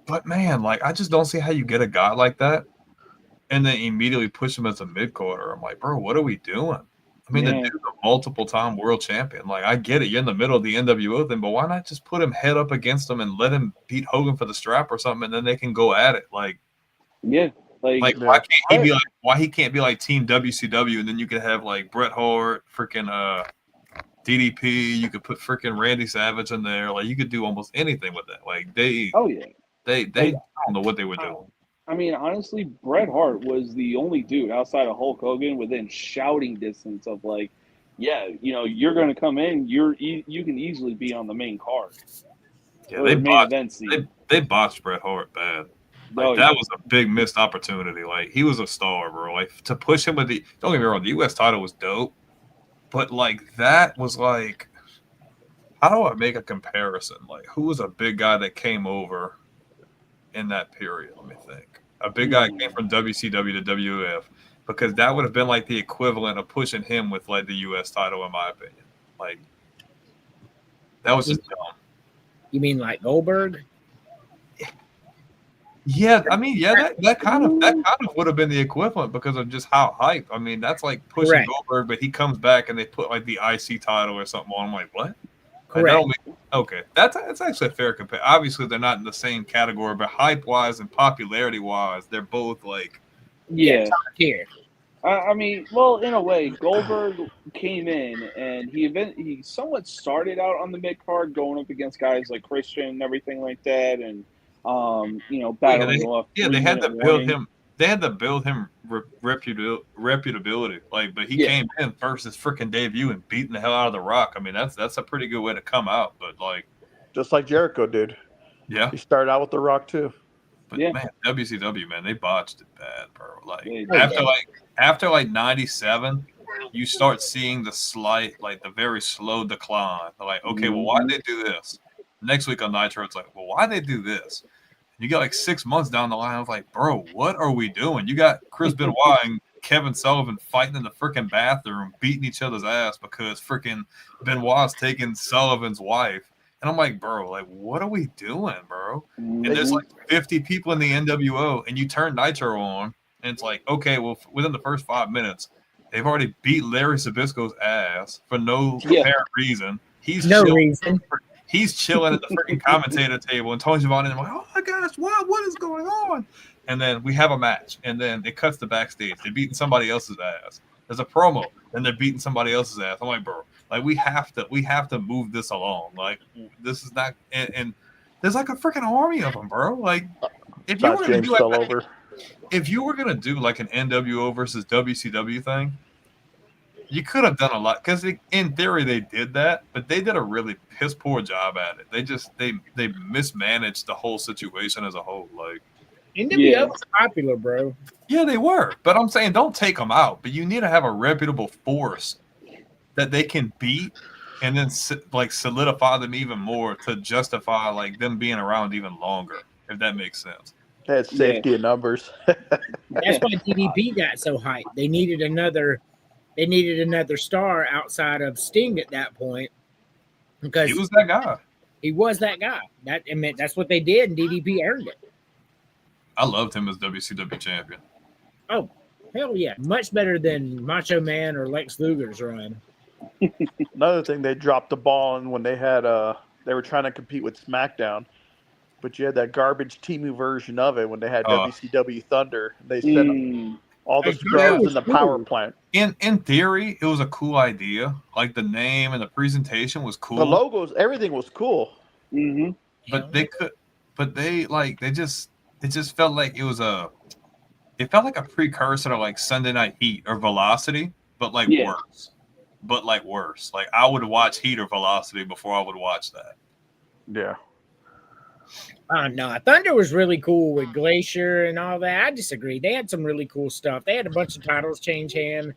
But man, like I just don't see how you get a guy like that and then immediately push him as a mid-quarter. I'm like, bro, what are we doing? I mean, the dude's a multiple-time world champion. Like, I get it. You're in the middle of the NWO thing, but why not just put him head up against him and let him beat Hogan for the strap or something, and then they can go at it? Like, why he can't be like Team WCW, and then you could have like Bret Hart, freaking DDP. You could put freaking Randy Savage in there. Like you could do almost anything with that. Like they I don't know what they were doing. I mean, honestly, Bret Hart was the only dude outside of Hulk Hogan within shouting distance of like, yeah, you know, you're going to come in. You can easily be on the main card. Yeah, they botched Bret Hart bad. Like, that was a big missed opportunity. Like, he was a star, bro. Like, to push him with don't get me wrong, the U.S. title was dope. But, like, that was like, how do I make a comparison? Like, who was a big guy that came over in that period? Let me think. A big guy came from WCW to WF because that would have been like the equivalent of pushing him with, like, the U.S. title, in my opinion. Like, that was just dumb. You mean like Goldberg? Yeah, I mean, that kind of would have been the equivalent because of just how hype. I mean, that's like pushing Goldberg, but he comes back and they put like the IC title or something on. I'm like, what? Correct. Okay, that's actually a fair comparison. Obviously, they're not in the same category, but hype wise and popularity wise, they're both like here. I mean, well, in a way, Goldberg came in and he somewhat started out on the mid card, going up against guys like Christian and everything like that, and battling off. Yeah, they had to build him. they had to build him reputability. Like, but he came in first his freaking debut and beating the hell out of The Rock. I mean, that's a pretty good way to come out. But like, just like Jericho did. Yeah, he started out with The Rock too. But man, WCW, man, they botched it bad, bro. Like after 97, you start seeing the very slow decline. They're like, okay, well, why'd they do this? Next week on Nitro, it's like, well, why'd they do this? You got like 6 months down the line. I was like, bro, what are we doing? You got Chris Benoit and Kevin Sullivan fighting in the freaking bathroom, beating each other's ass because freaking Benoit's taking Sullivan's wife. And I'm like, bro, like, what are we doing, bro? And there's like 50 people in the NWO, and you turn Nitro on, and it's like, okay, well, within the first 5 minutes, they've already beat Larry Zbyszko's ass for no apparent reason. He's chilling at the freaking commentator table, and Tony Schiavone and I'm like, oh my gosh, what is going on? And then we have a match, and then it cuts to backstage. They're beating somebody else's ass. There's a promo, and they're beating somebody else's ass. I'm like, bro, like we have to move this along. Like this is not, and there's like a freaking army of them, bro. Like if you were gonna do like an NWO versus WCW thing, you could have done a lot because in theory they did that, but they did a really piss poor job at it. They mismanaged the whole situation as a whole. Like NWO was popular, bro. Yeah, they were, but I'm saying don't take them out. But you need to have a reputable force that they can beat, and then like solidify them even more to justify like them being around even longer. If that makes sense. That's safety in numbers. That's why DDP got so hyped. They needed another star outside of Sting at that point because he was that guy. He was that guy. That's what they did, and DDP earned it. I loved him as WCW champion. Oh, hell yeah. Much better than Macho Man or Lex Luger's run. Another thing they dropped the ball on when they had they were trying to compete with SmackDown, but you had that garbage Temu version of it when they had WCW Thunder. They sent all the scrubs in the power plant. In theory, it was a cool idea. Like the name and the presentation was cool. The logos, everything was cool. Mm-hmm. But it just felt like it felt like a precursor to like Sunday Night Heat or Velocity, but worse. But like worse. Like I would watch Heat or Velocity before I would watch that. Yeah. No, Thunder was really cool with Glacier and all that. I disagree. They had some really cool stuff. They had a bunch of titles change hand.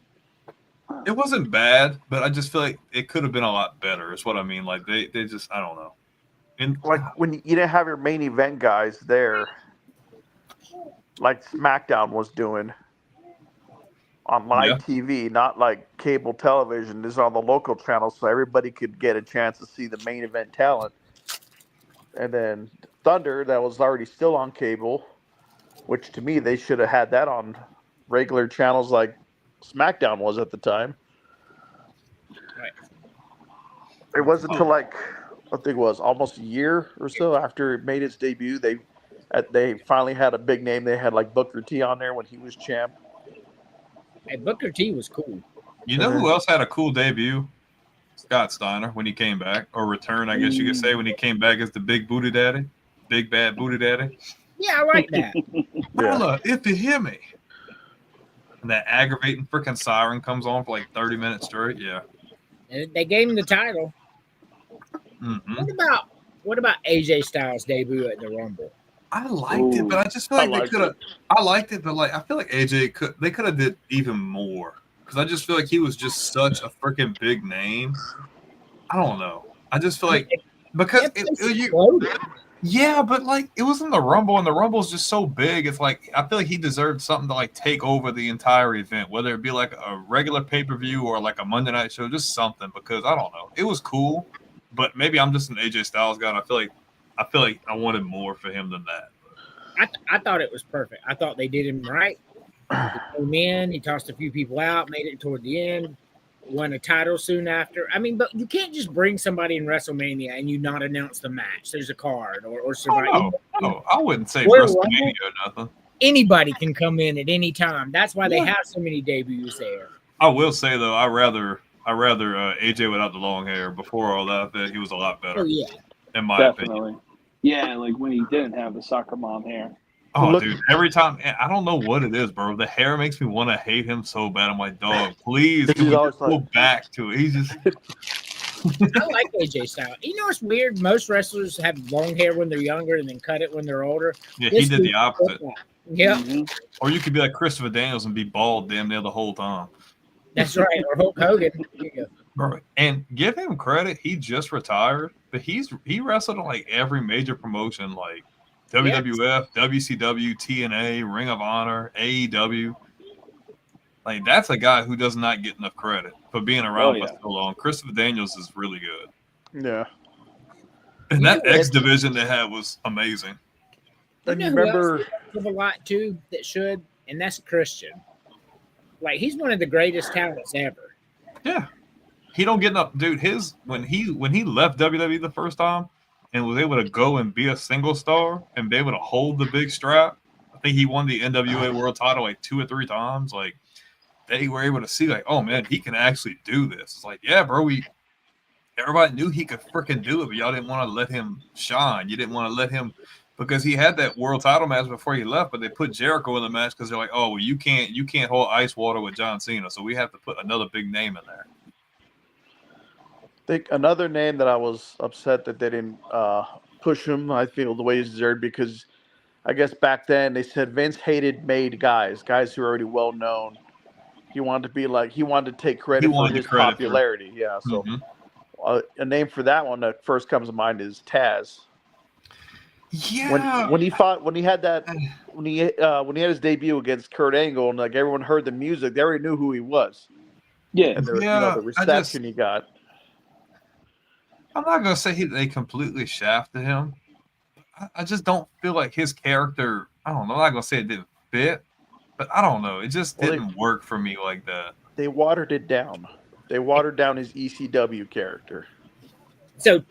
It wasn't bad, but I just feel like it could have been a lot better. Is what I mean. Like they just, I don't know. And like when you didn't have your main event guys there, like SmackDown was doing on live TV, not like cable television. This is on the local channels, so everybody could get a chance to see the main event talent. And then Thunder, that was already still on cable, which to me they should have had that on regular channels like SmackDown was at the time. Right. It wasn't until I think it was almost a year or so after it made its debut, they finally had a big name. They had like Booker T on there when he was champ. Hey, Booker T was cool. You know who else had a cool debut? Scott Steiner when he came back, or return, I guess you could say, when he came back as the big booty daddy, big bad booty daddy. Yeah, I like that. Brother, if you hear me. And that aggravating freaking siren comes on for like 30 minutes straight. Yeah. And they gave him the title. Mm-hmm. What about AJ Styles' debut at the Rumble? I liked it, but I just feel like they could have. I liked it, but like I feel like AJ could have did even more. Because I just feel like he was just such a freaking big name. I don't know. I just feel like because yeah, but like it was in the Rumble, and the Rumble is just so big. It's like I feel like he deserved something to like take over the entire event, whether it be like a regular pay-per-view or like a Monday night show, just something. Because I don't know, it was cool, but maybe I'm just an AJ Styles guy. And I feel like I wanted more for him than that. I thought it was perfect. I thought they did him right. He came in, he tossed a few people out, made it toward the end, won a title soon after. I mean, but you can't just bring somebody in WrestleMania and you not announce the match. There's a card or Survivor. No, I wouldn't say WrestleMania or nothing. Anybody can come in at any time. That's why they have so many debuts there. I will say though, I rather AJ without the long hair. Before all that, I think he was a lot better. Oh yeah, in my opinion. Yeah, like when he didn't have the soccer mom hair. Oh, dude, every time, I don't know what it is, bro. The hair makes me want to hate him so bad. I'm like, dog, please, can we just go back to it? He's just. I like AJ Styles. You know what's weird? Most wrestlers have long hair when they're younger and then cut it when they're older. Yeah, he did the opposite. Yeah. Or you could be like Christopher Daniels and be bald damn near the whole time. That's right. Or Hulk Hogan. Bro, and give him credit. He just retired, but he wrestled in like every major promotion, like WWF, WCW, TNA, Ring of Honor, AEW. Like, that's a guy who does not get enough credit for being around for so long. Christopher Daniels is really good. Yeah. And that X division they had was amazing. You know who else give a lot too that should, and that's Christian. Like, he's one of the greatest talents ever. Yeah. He don't get enough, dude. When he left WWE the first time and was able to go and be a single star and be able to hold the big strap, I think he won the NWA World Title like 2 or 3 times. Like, they were able to see, like, oh man, he can actually do this. It's like, yeah, bro, everybody knew he could freaking do it, but y'all didn't want to let him shine. You didn't want to let him, because he had that world title match before he left, but they put Jericho in the match because they're like, oh, well, you can't hold ice water with John Cena, so we have to put another big name in there. I think another name that I was upset that they didn't push him, I feel the way he's deserved, because I guess back then they said Vince hated made guys who are already well known. He wanted to take credit for his popularity. Yeah, so a name for that one that first comes to mind is Taz. Yeah. When he had his debut against Kurt Angle and like everyone heard the music, they already knew who he was. Yeah. And the reception he got. I'm not gonna say they completely shafted him. I just don't feel like his character. I don't know. I'm not gonna say it didn't fit. But I don't know. It just didn't work for me like that. They watered it down. They watered down his ECW character. So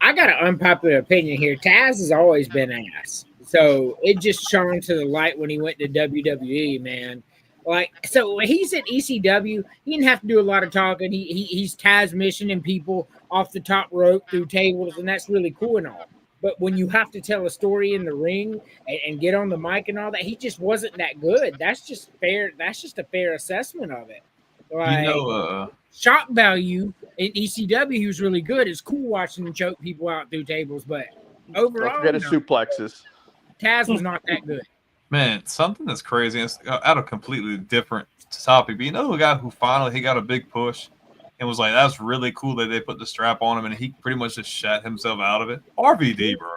I got an unpopular opinion here. Taz has always been ass. So it just shone to the light when he went to WWE, man. Like, so when he's at ECW, he didn't have to do a lot of talking. He's Taz missioning people off the top rope through tables, and that's really cool and all. But when you have to tell a story in the ring and get on the mic and all that, he just wasn't that good. That's just fair. That's just a fair assessment of it. Like, shock value in ECW, he was really good. It's cool watching him choke people out through tables, but overall, don't forget his suplexes. Taz was not that good. Man, something that's crazy. It's out of completely different topic. But you know, the guy who finally got a big push and was like, that's really cool that they put the strap on him and he pretty much just shat himself out of it. RVD, bro.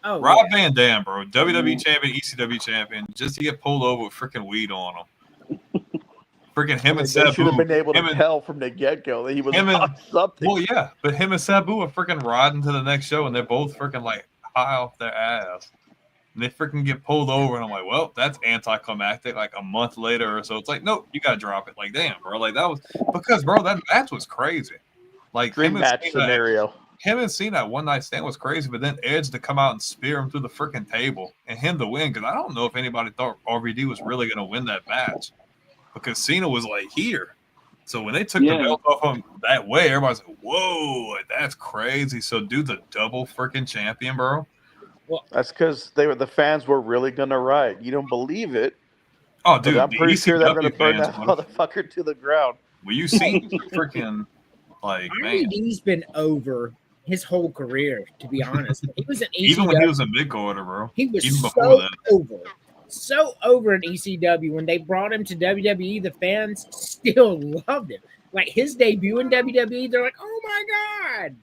Oh, Rob Van Dam, bro. WWE champion, ECW champion, just to get pulled over with freaking weed on him. Freaking him and Sabu. They should have been able to tell from the get-go that he was on something. Well, yeah, but him and Sabu are freaking riding to the next show and they're both freaking like high off their ass. And they freaking get pulled over, and I'm like, well, that's anticlimactic. Like a month later or so, it's like, nope, you gotta drop it. Like, damn, bro, like that was because, bro, that match was crazy. Like dream match scenario. Him and Cena one night stand was crazy, but then Edge to come out and spear him through the freaking table and him to win, because I don't know if anybody thought RVD was really gonna win that match because Cena was like here. So when they took the belt off him that way, everybody's like, whoa, like, that's crazy. So dude's a double freaking champion, bro. Well, that's because the fans were really gonna riot. You don't believe it? Oh, dude, I'm pretty sure they're gonna burn that motherfucker to the ground. Well, you see, freaking like RVD's been over his whole career. To be honest, he was an ECW. Even when he was a big order, bro. He was even so over in ECW. When they brought him to WWE, the fans still loved him. Like his debut in WWE, they're like, "Oh my god!"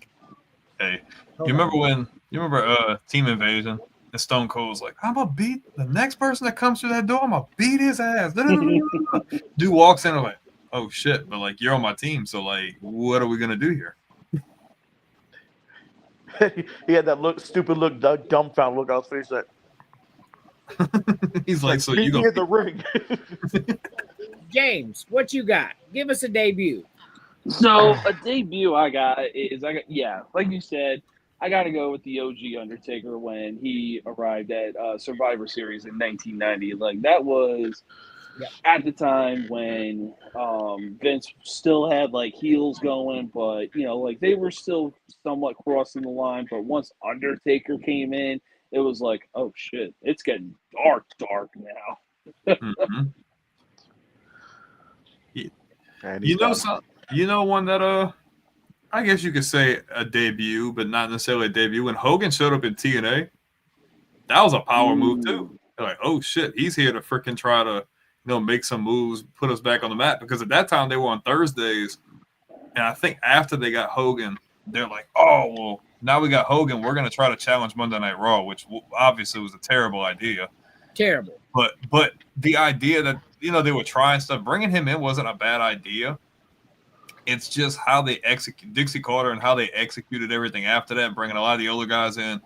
Hey, you remember Team Invasion? And Stone Cold's like, I'm gonna beat the next person that comes through that door. I'm gonna beat his ass. Dude walks in and like, oh shit, but like you're on my team, so like, what are we gonna do here? He had that stupid look, dumbfounded look on his face. Like, he's like, so meet you me in the ring. James, what you got? Give us a debut. So a debut I got, like you said, I got to go with the OG Undertaker when he arrived at Survivor Series in 1990. Like that was at the time when Vince still had like heels going, but like they were still somewhat crossing the line. But once Undertaker came in, it was like, oh shit, it's getting dark now. Mhm. And he's You know, gone. one that I guess you could say a debut, but not necessarily a debut. When Hogan showed up in TNA, that was a power move too. Ooh. They're like, oh shit, he's here to freaking try to, make some moves, put us back on the map. Because at that time they were on Thursdays, and I think after they got Hogan, they're like, oh well, now we got Hogan, we're gonna try to challenge Monday Night Raw, which obviously was a terrible idea. Terrible. But the idea that they were trying stuff, bringing him in wasn't a bad idea. It's just how they execute Dixie Carter and how they executed everything after that, bringing a lot of the older guys in.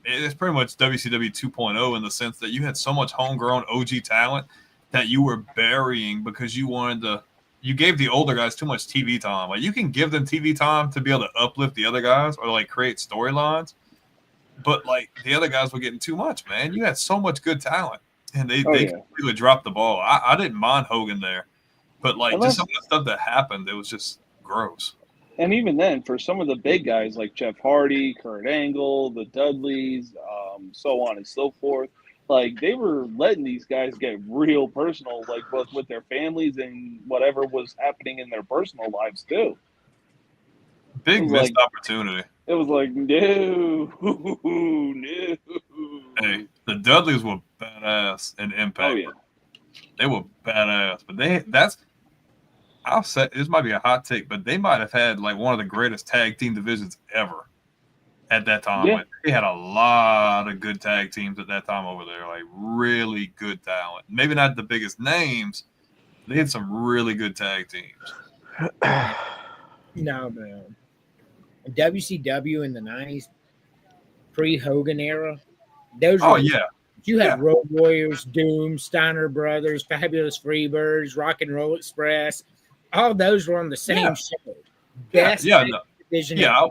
It's pretty much WCW 2.0 in the sense that you had so much homegrown OG talent that you were burying because you gave the older guys too much TV time. Like, you can give them TV time to be able to uplift the other guys or like create storylines, but like the other guys were getting too much, man. You had so much good talent, and they completely dropped the ball. I didn't mind Hogan there. But just some of the stuff that happened, it was just gross. And even then, for some of the big guys like Jeff Hardy, Kurt Angle, the Dudleys, so on and so forth, like they were letting these guys get real personal, like both with their families and whatever was happening in their personal lives too. Big missed opportunity. It was like, no, no. Hey, the Dudleys were badass in Impact. Oh yeah, they were badass. But I'll say this might be a hot take, but they might have had like one of the greatest tag team divisions ever at that time. Yeah. Like, they had a lot of good tag teams at that time over there, like really good talent. Maybe not the biggest names. They had some really good tag teams. No, man. WCW in the 90s, pre-Hogan era, those were you had Road Warriors, Doom, Steiner Brothers, Fabulous Freebirds, Rock and Roll Express. All those were on the same show. Best division. I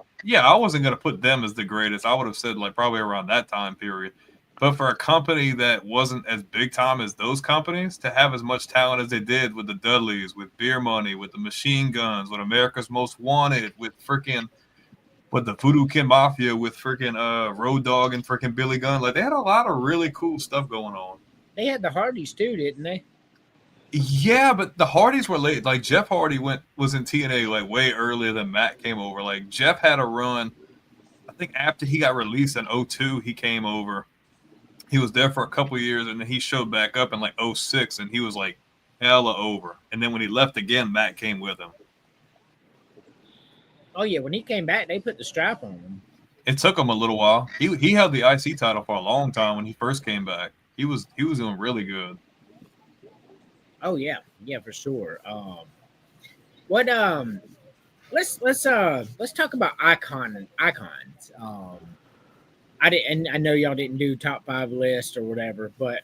wasn't going to put them as the greatest. I would have said like probably around that time period. But for a company that wasn't as big time as those companies, to have as much talent as they did with the Dudleys, with Beer Money, with the Machine Guns, with America's Most Wanted, with the Voodoo Kid Mafia, with freaking Road Dogg and freaking Billy Gunn, like they had a lot of really cool stuff going on. They had the Hardys too, didn't they? Yeah, but the Hardys were late. Like Jeff Hardy was in TNA like way earlier than Matt came over. Like Jeff had a run. I think after he got released in 2002, he came over. He was there for a couple of years, and then he showed back up in like 2006, and he was like hella over. And then when he left again, Matt came with him. Oh yeah, when he came back, they put the strap on him. It took him a little while. He held the IC title for a long time when he first came back. He was doing really good. Oh yeah, for sure. Let's talk about icons. I know y'all didn't do top 5 list or whatever, but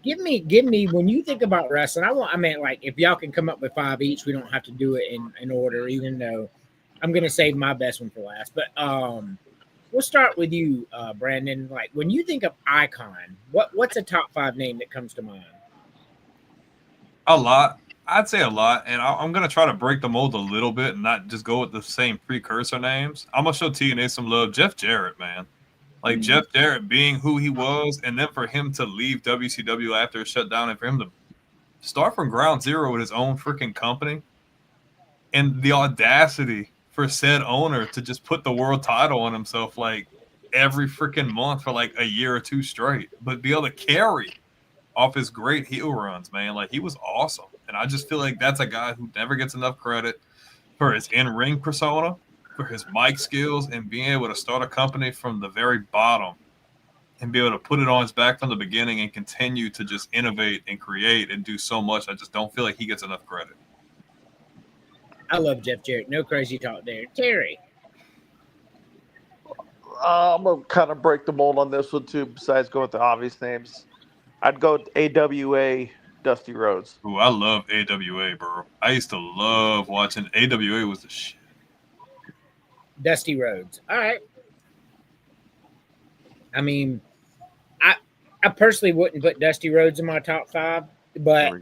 give me when you think about wrestling. Like if y'all can come up with 5 each, we don't have to do it in order, even though I'm gonna save my best one for last. But we'll start with you, Brandon. Like when you think of icon, what's a top 5 name that comes to mind? A lot. I'd say a lot, and I'm going to try to break the mold a little bit and not just go with the same precursor names. I'm going to show TNA some love. Jeff Jarrett, man. Like Jeff Jarrett being who he was, and then for him to leave WCW after it shut down and for him to start from ground zero with his own freaking company, and the audacity for said owner to just put the world title on himself like every freaking month for like a year or 2 straight, but be able to carry off his great heel runs, man. Like he was awesome. And I just feel like that's a guy who never gets enough credit for his in-ring persona, for his mic skills, and being able to start a company from the very bottom and be able to put it on his back from the beginning and continue to just innovate and create and do so much. I just don't feel like he gets enough credit. I love Jeff Jarrett. No crazy talk there. Terry. I'm going to kind of break the mold on this one too, besides going with the obvious names. I'd go with AWA Dusty Rhodes. Ooh, I love AWA, bro. I used to love watching AWA. Was the shit. Dusty Rhodes. All right. I mean, I personally wouldn't put Dusty Rhodes in my top 5, but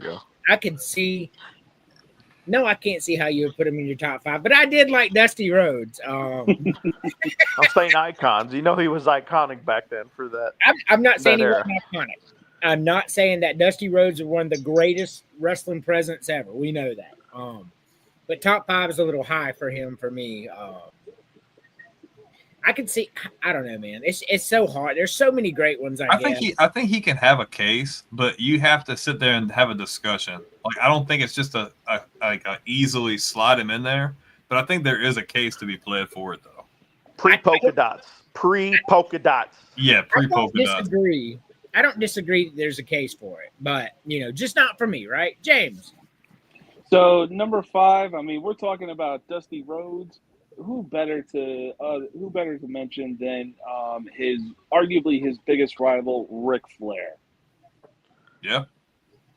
I could see No, I can't see how you would put him in your top 5, but I did like Dusty Rhodes. I'm saying icons. You know, he was iconic back then for that. I'm not saying he era. wasn't iconic. I'm not saying that Dusty Rhodes is one of the greatest wrestling presence ever. We know that. But top 5 is a little high for him for me. I can see. I don't know, man. It's so hard. There's so many great ones. I think he can have a case, but you have to sit there and have a discussion. Like, I don't think it's just a easily slide him in there, but I think there is a case to be played for it though. Pre-polka dots. Yeah, pre-polka dots. I don't disagree that there's a case for it, but just not for me, right, James? So number 5. I mean, we're talking about Dusty Rhodes. Who better to mention than arguably his biggest rival, Ric Flair? Yeah,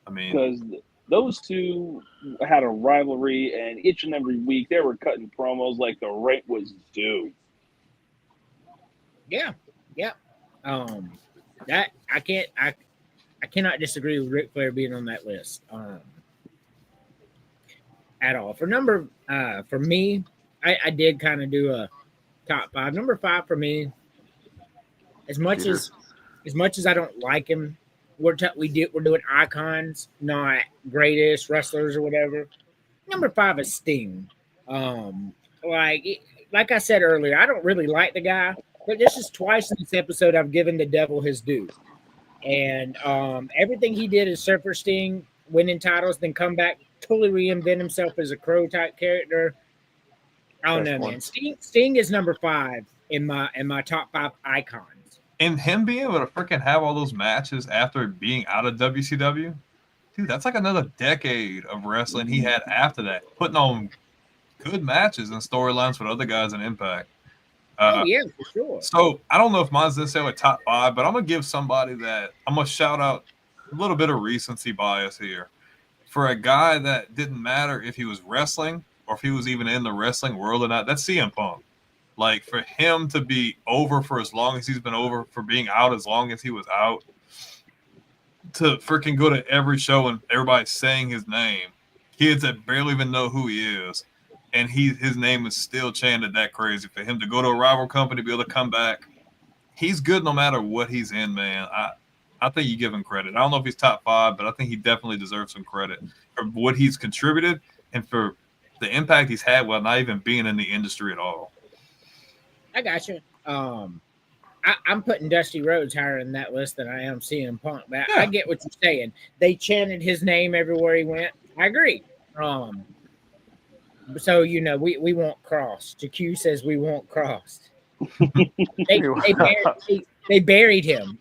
I mean, because those two had a rivalry, and each and every week they were cutting promos like the rent was due. Yeah. That I cannot disagree with Ric Flair being on that list at all. For me. I did kind of do a top 5. Number 5 for me, as much as I don't like him, we're doing icons, not greatest wrestlers or whatever. Number 5 is Sting. Like I said earlier, I don't really like the guy, but this is twice in this episode I've given the devil his due. And everything he did as Surfer Sting, winning titles, then come back, totally reinvent himself as a Crow type character. I don't know, man. Sting is number 5 in my top 5 icons. And him being able to freaking have all those matches after being out of WCW, dude, that's like another decade of wrestling he had after that, putting on good matches and storylines with other guys in Impact. Yeah, for sure. So I don't know if mine's necessarily top 5, but I'm gonna give somebody that I'm gonna shout out a little bit of recency bias here for a guy that didn't matter if he was wrestling or if he was even in the wrestling world or not. That's CM Punk. Like, for him to be over for as long as he's been over, for being out as long as he was out, to freaking go to every show and everybody's saying his name, kids that barely even know who he is, and his name is still chanted that crazy. For him to go to a rival company, be able to come back, he's good no matter what he's in, man. I think you give him credit. I don't know if he's top 5, but I think he definitely deserves some credit for what he's contributed and for the impact he's had while not even being in the industry at all. I got you. I'm putting Dusty Rhodes higher in that list than I am CM Punk. But yeah. I get what you're saying. They chanted his name everywhere he went. I agree. So we won't cross. JQ says we won't cross. They buried him.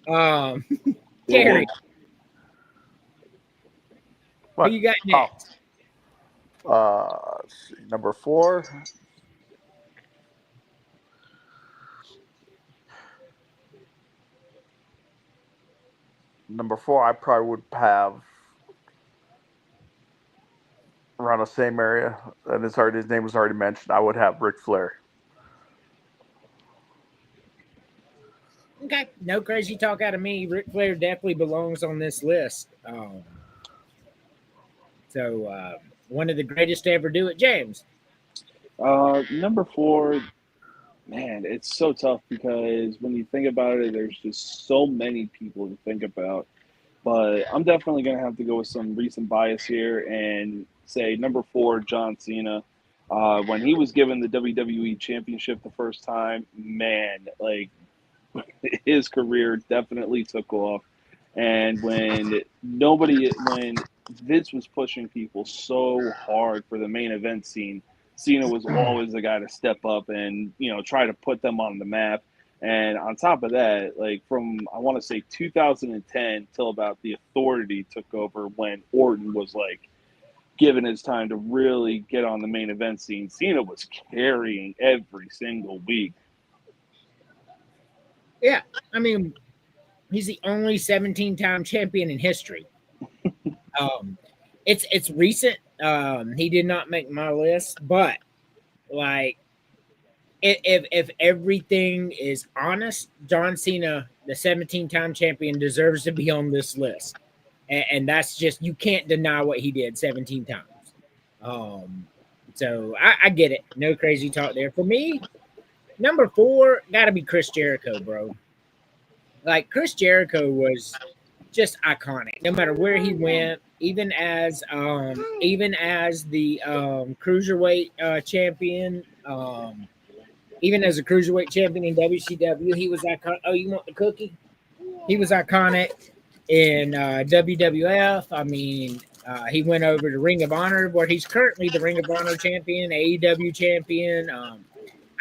Terry, what who you got next? Let's see, number 4. Number 4, I probably would have around the same area, and his name was already mentioned. I would have Ric Flair. Okay, no crazy talk out of me. Ric Flair definitely belongs on this list. So one of the greatest to ever do it, James. Number 4, man, it's so tough because when you think about it, there's just so many people to think about. But I'm definitely going to have to go with some recent bias here and say number 4, John Cena. When he was given the WWE Championship the first time, man, like, his career definitely took off. And when Vince was pushing people so hard for the main event scene, Cena was always the guy to step up and, try to put them on the map. And on top of that, like from, I want to say 2010 till about the Authority took over, when Orton was like given his time to really get on the main event scene, Cena was carrying every single week. Yeah, I mean, he's the only 17-time champion in history. It's recent. He did not make my list, but like, if everything is honest, John Cena, the 17-time champion, deserves to be on this list, and that's just, you can't deny what he did 17 times. So I get it. No crazy talk there. For me, number 4 got to be Chris Jericho, bro. Like Chris Jericho was just iconic. No matter where he went, even as the cruiserweight champion, even as a cruiserweight champion in WCW, he was iconic. Oh, you want the cookie? He was iconic in WWF. I mean, he went over to Ring of Honor, where he's currently the Ring of Honor champion, AEW champion. I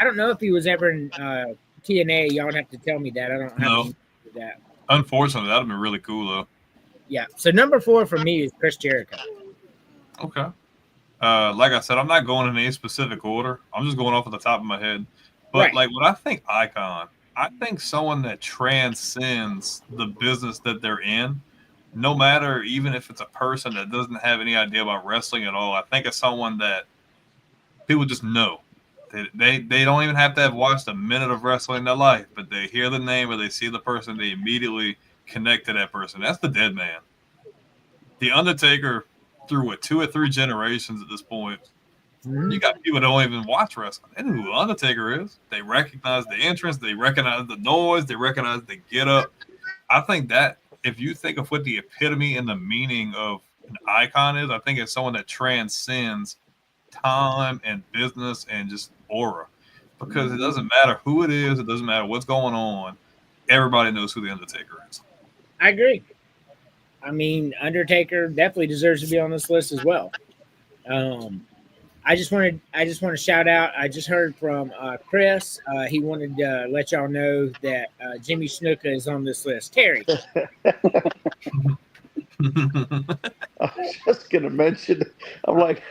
don't know if he was ever in TNA. Y'all would have to tell me that. I don't have that. Unfortunately, that would have been really cool, though. Yeah. So number 4 for me is Chris Jericho. Okay. Like I said, I'm not going in any specific order. I'm just going off of the top of my head. But Right. like when I think icon, I think someone that transcends the business that they're in, no matter even if it's a person that doesn't have any idea about wrestling at all. I think it's someone that people just know. They don't even have to have watched a minute of wrestling in their life, but they hear the name or they see the person, they immediately connect to that person. That's the Dead Man. The Undertaker, through 2 or 3 generations at this point, you got people that don't even watch wrestling. They know who Undertaker is. They recognize the entrance, they recognize the noise, they recognize the get up. I think that if you think of what the epitome and the meaning of an icon is, I think it's someone that transcends time and business and just aura. Because it doesn't matter who it is, it doesn't matter what's going on. Everybody knows who the Undertaker is. I agree. I mean, Undertaker definitely deserves to be on this list as well. I just want to shout out. I just heard from Chris. He wanted to let y'all know that Jimmy Snuka is on this list. Terry. I was just gonna mention. I'm like,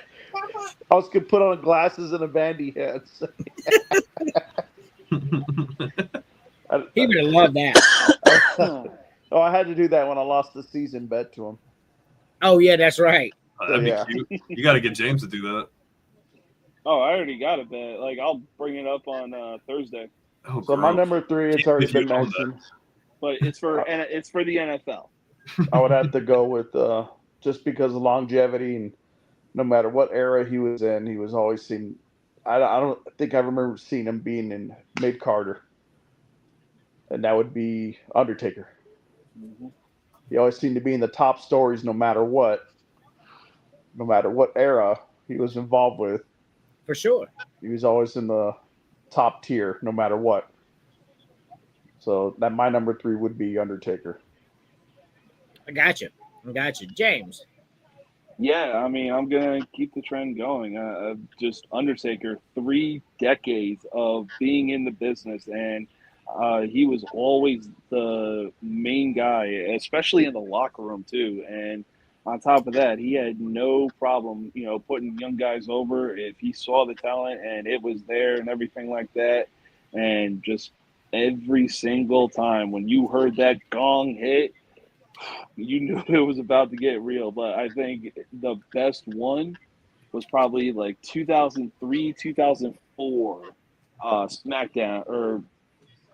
I was gonna put on glasses and a bandy hat. He would have loved that. Oh, I had to do that when I lost the season bet to him. Oh yeah, that's right. That'd be cute. You got to get James to do that. Oh, I already got a bet. Like, I'll bring it up on Thursday. Oh, So my number 3, it's already been know mentioned. But it's for the NFL. I would have to go with just because of longevity, and no matter what era he was in, he was always seen. I don't think I remember seeing him being in mid Carter, and that would be Undertaker. Mm-hmm. He always seemed to be in the top stories, no matter what era he was involved with. For sure. He was always in the top tier, no matter what. So that my number 3 would be Undertaker. I got you. James. Yeah, I mean, I'm going to keep the trend going. Just Undertaker, 3 decades of being in the business, and he was always the main guy, especially in the locker room, too. And on top of that, he had no problem, putting young guys over if he saw the talent and it was there and everything like that. And just every single time when you heard that gong hit, you knew it was about to get real. But I think the best one was probably like 2003, 2004 SmackDown, or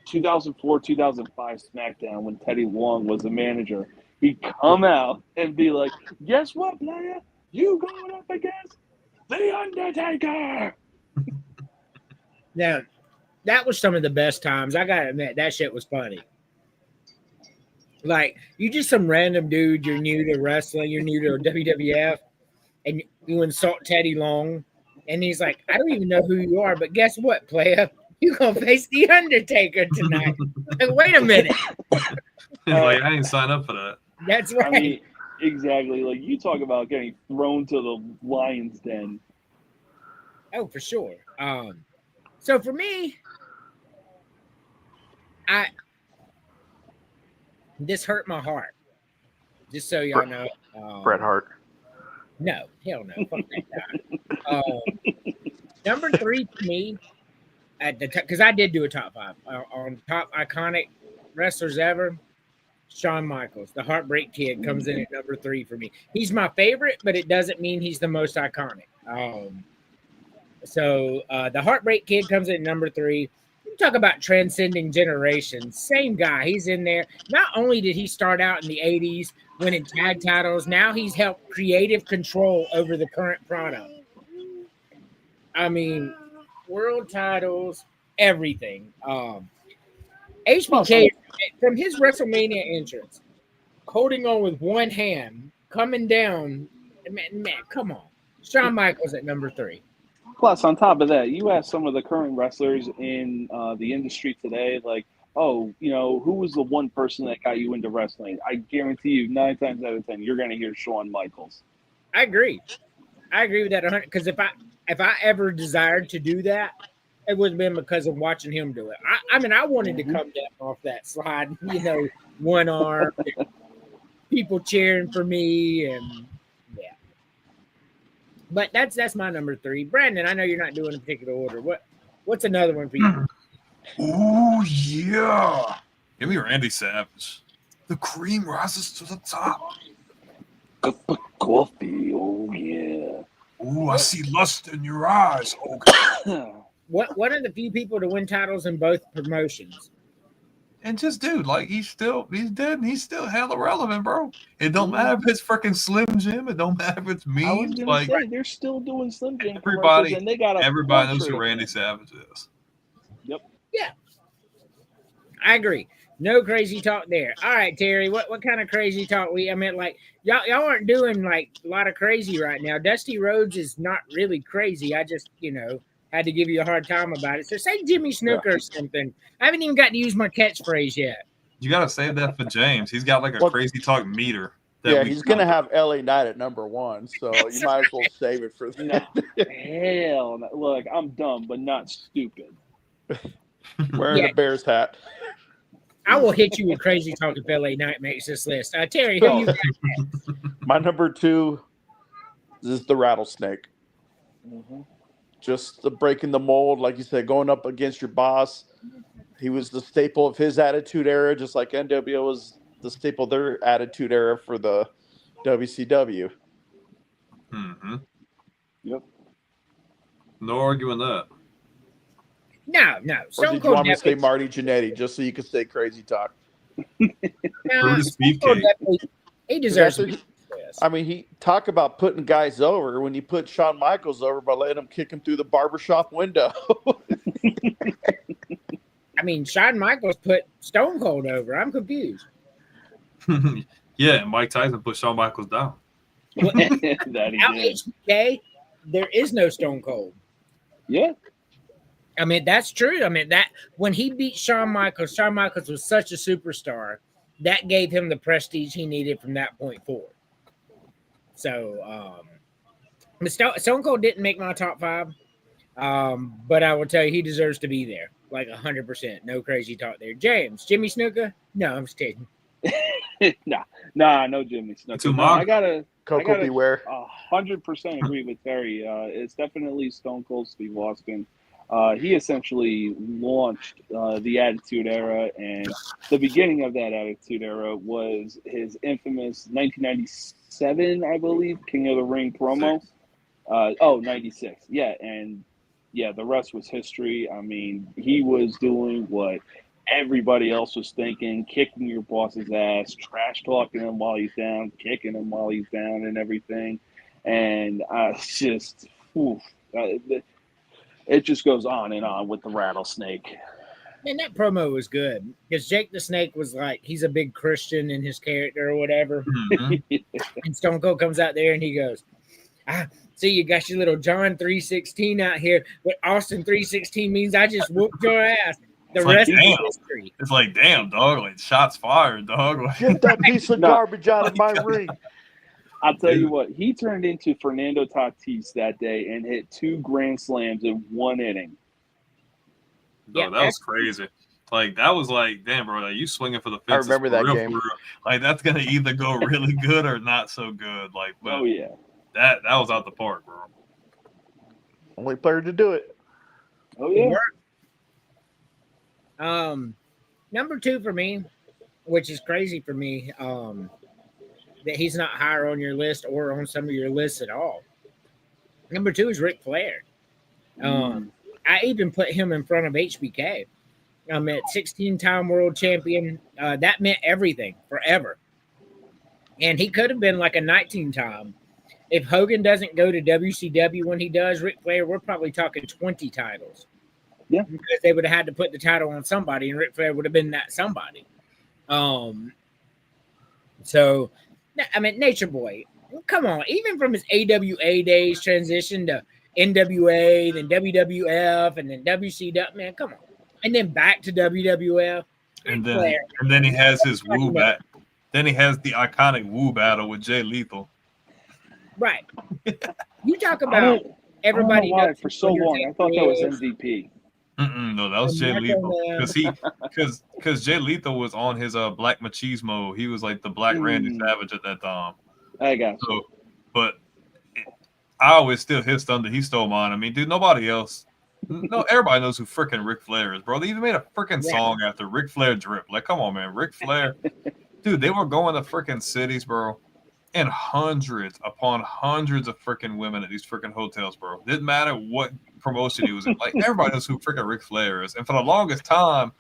2004, 2005 SmackDown when Teddy Long was the manager. He'd come out and be like, guess what, player? You going up against The Undertaker. Now, that was some of the best times. I got to admit, that shit was funny. Like, you just some random dude, you're new to wrestling, you're new to WWF, and you insult Teddy Long, and he's like, I don't even know who you are, but guess what, player? You're going to face The Undertaker tonight. Like, wait a minute. Like, I didn't sign up for that. That's right. I mean, exactly. Like, you talk about getting thrown to the lion's den. Oh, for sure. So for me, this hurt my heart. Just so y'all know. Bret Hart. No, hell no. Fuck that guy. Number 3 for me, at the because I did do a top 5 on top iconic wrestlers ever. Shawn Michaels, the Heartbreak Kid, comes in at number 3 for me. He's my favorite, but it doesn't mean he's the most iconic. So the Heartbreak Kid comes in at number 3. You talk about transcending generations. Same guy. He's in there. Not only did he start out in the 80s winning tag titles, now he's helped creative control over the current product. I mean, world titles, everything. HBK from his WrestleMania entrance, holding on with one hand, coming down. Man, come on. Shawn Michaels at number 3. Plus, on top of that, you ask some of the current wrestlers in the industry today, like, oh, who was the one person that got you into wrestling? I guarantee you, 9 times out of 10, you're going to hear Shawn Michaels. I agree with that 100. Because if I ever desired to do that, it would have been because of watching him do it. I mean, I wanted to come down off that slide, one arm, people cheering for me, and yeah. But that's my number 3. Brandon, I know you're not doing a particular order. What's another one for you? Oh yeah, give me Randy Savage. The cream rises to the top. Cup of coffee, oh yeah. Ooh, I see lust in your eyes. Okay. One of the few people to win titles in both promotions. And just, dude, like, he's dead and he's still hella relevant, bro. It don't matter if it's freaking Slim Jim. It don't matter if it's memes. I was gonna like, say, they're still doing Slim Jim everybody, and they got everybody knows who Randy Savage is. Yep. Yeah. I agree. No crazy talk there. All right, Terry, what kind of crazy talk y'all aren't doing like a lot of crazy right now. Dusty Rhodes is not really crazy. I just, had to give you a hard time about it. So say Jimmy Snuka or something. I haven't even got to use my catchphrase yet. You got to save that for James. He's got like a crazy talk meter. Yeah, he's going to have LA Knight at number 1, so you might as well save it for that. Hell no. Look, I'm dumb, but not stupid. Wearing a Bears hat. I will hit you with crazy talk if LA Knight makes this list. Terry, who you got? My number 2 is the Rattlesnake. Mm-hmm. Just the breaking the mold, like you said, going up against your boss. He was the staple of his Attitude Era, just like NWO was the staple of their Attitude Era for the WCW. Mm-hmm. Yep. No arguing that. No. Or did you want me to say Marty Jannetty just so you can say crazy talk? Brutus Beefcake. He deserves it. I mean, he talk about putting guys over when you put Shawn Michaels over by letting him kick him through the barbershop window. I mean, Shawn Michaels put Stone Cold over. I'm confused. Yeah, and Mike Tyson put Shawn Michaels down. That he did. HBK, there is no Stone Cold. Yeah. I mean, that's true. I mean, that when he beat Shawn Michaels was such a superstar. That gave him the prestige he needed from that point forward. So, Stone Cold didn't make my top 5, but I will tell you he deserves to be there, like 100%. No crazy talk there. James, Jimmy Snuka? No, I'm just kidding. Nah, no Jimmy Snuka. No, I gotta Beware. 100% agree with Terry. It's definitely Stone Cold Steve Austin. He essentially launched the Attitude Era, and the beginning of that Attitude Era was his infamous 1997, I believe, King of the Ring promo. 96. Yeah, and yeah, the rest was history. I mean, he was doing what everybody else was thinking, kicking your boss's ass, trash talking him while he's down, kicking him while he's down and everything. And it just goes on and on with the Rattlesnake. And that promo was good because Jake the Snake was like, he's a big Christian in his character or whatever. Mm-hmm. And Stone Cold comes out there and he goes, see, you got your little John 3:16 out here. What Austin 3:16 means, I just whooped your ass. The rest is history. It's like, damn, dog. Like, shots fired, dog. Get that piece of garbage out of my ring. I'll tell you what, he turned into Fernando Tatis that day and hit 2 grand slams in 1 inning. No, that was crazy. Like, that was like, damn, bro, like, you swinging for the fences. I remember that game. Like, that's gonna either go really good or not so good. Like, but oh yeah, that was out the park, bro. Only player to do it. Oh yeah. Number 2 for me, which is crazy for me, that he's not higher on your list or on some of your lists at all. Number 2 is Ric Flair. I even put him in front of HBK. At 16-time world champion. That meant everything forever. And he could have been like a 19-time. if Hogan doesn't go to WCW when he does, Ric Flair, we're probably talking 20 titles. Yeah. Because they would have had to put the title on somebody, and Ric Flair would have been that somebody. So, I mean, Nature Boy, come on. Even from his AWA days, transition to NWA, then WWF, and then WCW, man, come on. And then back to WWF. And then he has his woo bat. Then he has the iconic woo battle with Jay Lethal. Right. You talk about everybody. I don't know why for so long I thought that was MVP. No, that was Jay Lethal. Because Jay Lethal was on his Black Machismo. He was like the Black Randy Savage at that time. I got you. But I always steal his thunder. He stole mine. I mean, dude, nobody else. No, everybody knows who freaking Ric Flair is, bro. They even made a freaking song after Ric Flair drip. Like, come on, man. Ric Flair. Dude, they were going to freaking cities, bro. And hundreds upon hundreds of freaking women at these freaking hotels, bro. Didn't matter what promotion he was in. Like, everybody knows who freaking Ric Flair is. And for the longest time,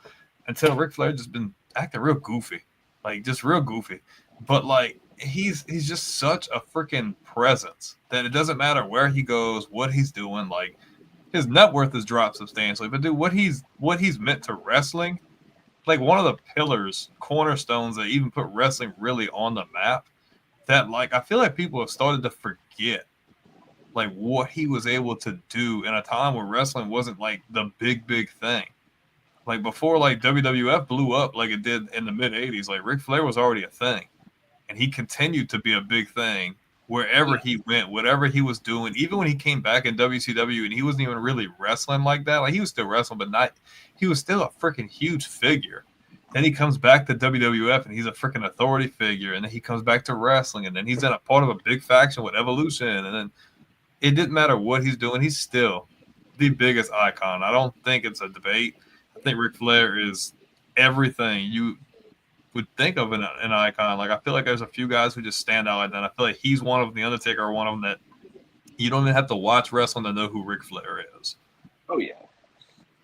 until Ric Flair just been acting real goofy. Like, just real goofy. But, like, he's just such a freaking presence that it doesn't matter where he goes, what he's doing. Like, his net worth has dropped substantially. But, dude, what he's meant to wrestling, like, one of the pillars, cornerstones that even put wrestling really on the map, that, like, I feel like people have started to forget, like, what he was able to do in a time where wrestling wasn't, like, the big thing. Like, before, like, WWF blew up like it did in the mid-'80s, like, Ric Flair was already a thing. And he continued to be a big thing wherever he went, whatever he was doing. Even when he came back in WCW and he wasn't even really wrestling like that. Like, he was still wrestling, but he was still a freaking huge figure. Then he comes back to WWF and he's a freaking authority figure. And then he comes back to wrestling. And then he's in a part of a big faction with Evolution. And then it didn't matter what he's doing. He's still the biggest icon. I don't think it's a debate. I think Ric Flair is everything you would think of an icon. Like, I feel like there's a few guys who just stand out like that. I feel like he's one of them. The Undertaker are one of them that you don't even have to watch wrestling to know who Ric Flair is. Oh, yeah.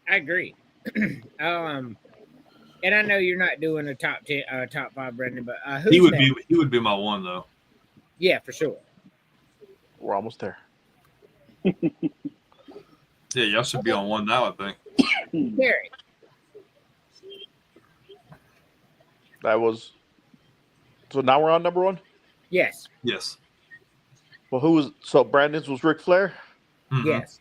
I agree. And I know you're not doing a top 10, top 5, Brendan, but he would be my one though. Yeah, for sure. We're almost there. Yeah, y'all should be on one now, I think. Very. That was. So now we're on number 1? Yes. Yes. Well, Brandon's was Ric Flair? Mm-hmm. Yes.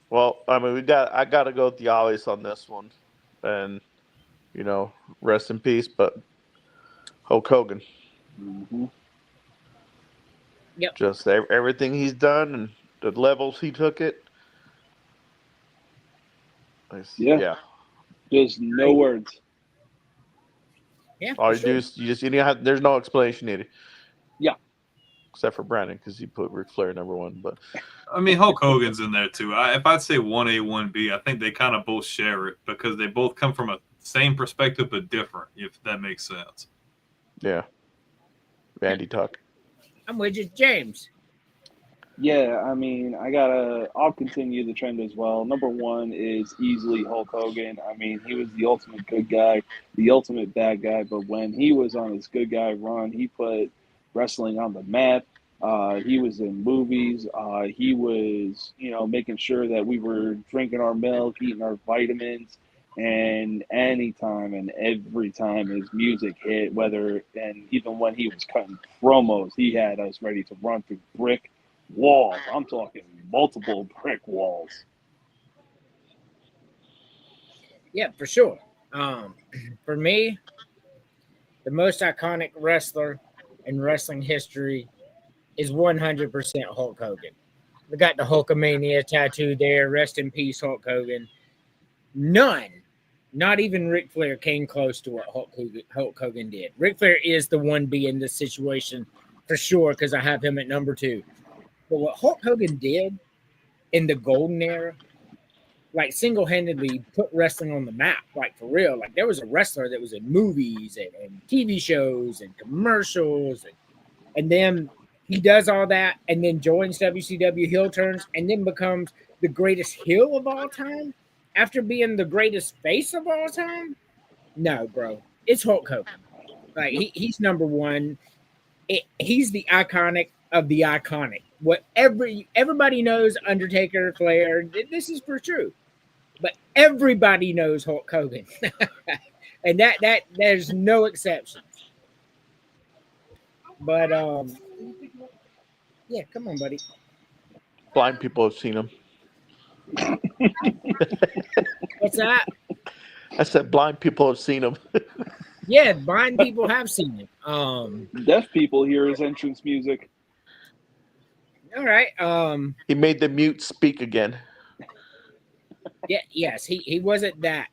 Well, I mean, I got to go with the obvious on this one. And, you know, rest in peace, but Hulk Hogan. Mm-hmm. Yep. Just everything he's done and the levels he took it. Yeah. There's no words. Yeah. All you do is there's no explanation needed. Yeah. Except for Brandon, because he put Ric Flair number 1. But I mean, Hulk Hogan's in there too. If I'd say 1A, 1B, I think they kind of both share it because they both come from a same perspective but different, if that makes sense. Yeah. Randy Tuck. I'm with you, James. Yeah, I mean, I'll continue the trend as well. Number 1 is easily Hulk Hogan. I mean, he was the ultimate good guy, the ultimate bad guy, but when he was on his good guy run, he put wrestling on the map. He was in movies. He was, making sure that we were drinking our milk, eating our vitamins, and anytime and every time his music hit, and even when he was cutting promos, he had us ready to run through brick walls. I'm talking multiple brick walls. Yeah, for sure. For me, the most iconic wrestler in wrestling history is 100% Hulk Hogan. We got the Hulkamania tattoo there. Rest in peace, Hulk Hogan. None, not even Ric Flair, came close to what Hulk Hogan did. Ric Flair is the 1B in this situation for sure because I have him at number 2. But what Hulk Hogan did in the golden era, like single-handedly put wrestling on the map, like for real. Like there was a wrestler that was in movies and TV shows and commercials. And then he does all that and then joins WCW, heel turns, and then becomes the greatest heel of all time after being the greatest face of all time. No, bro. It's Hulk Hogan. Like he's number 1. He's the iconic of the iconic. What everybody knows Undertaker, Flair. This is for true, but everybody knows Hulk Hogan, and that there's no exceptions. But yeah, come on, buddy. Blind people have seen him. What's that? I said blind people have seen him. Yeah, blind people have seen it. Deaf people hear his entrance music. All right. He made the mute speak again. Yeah. Yes. He wasn't that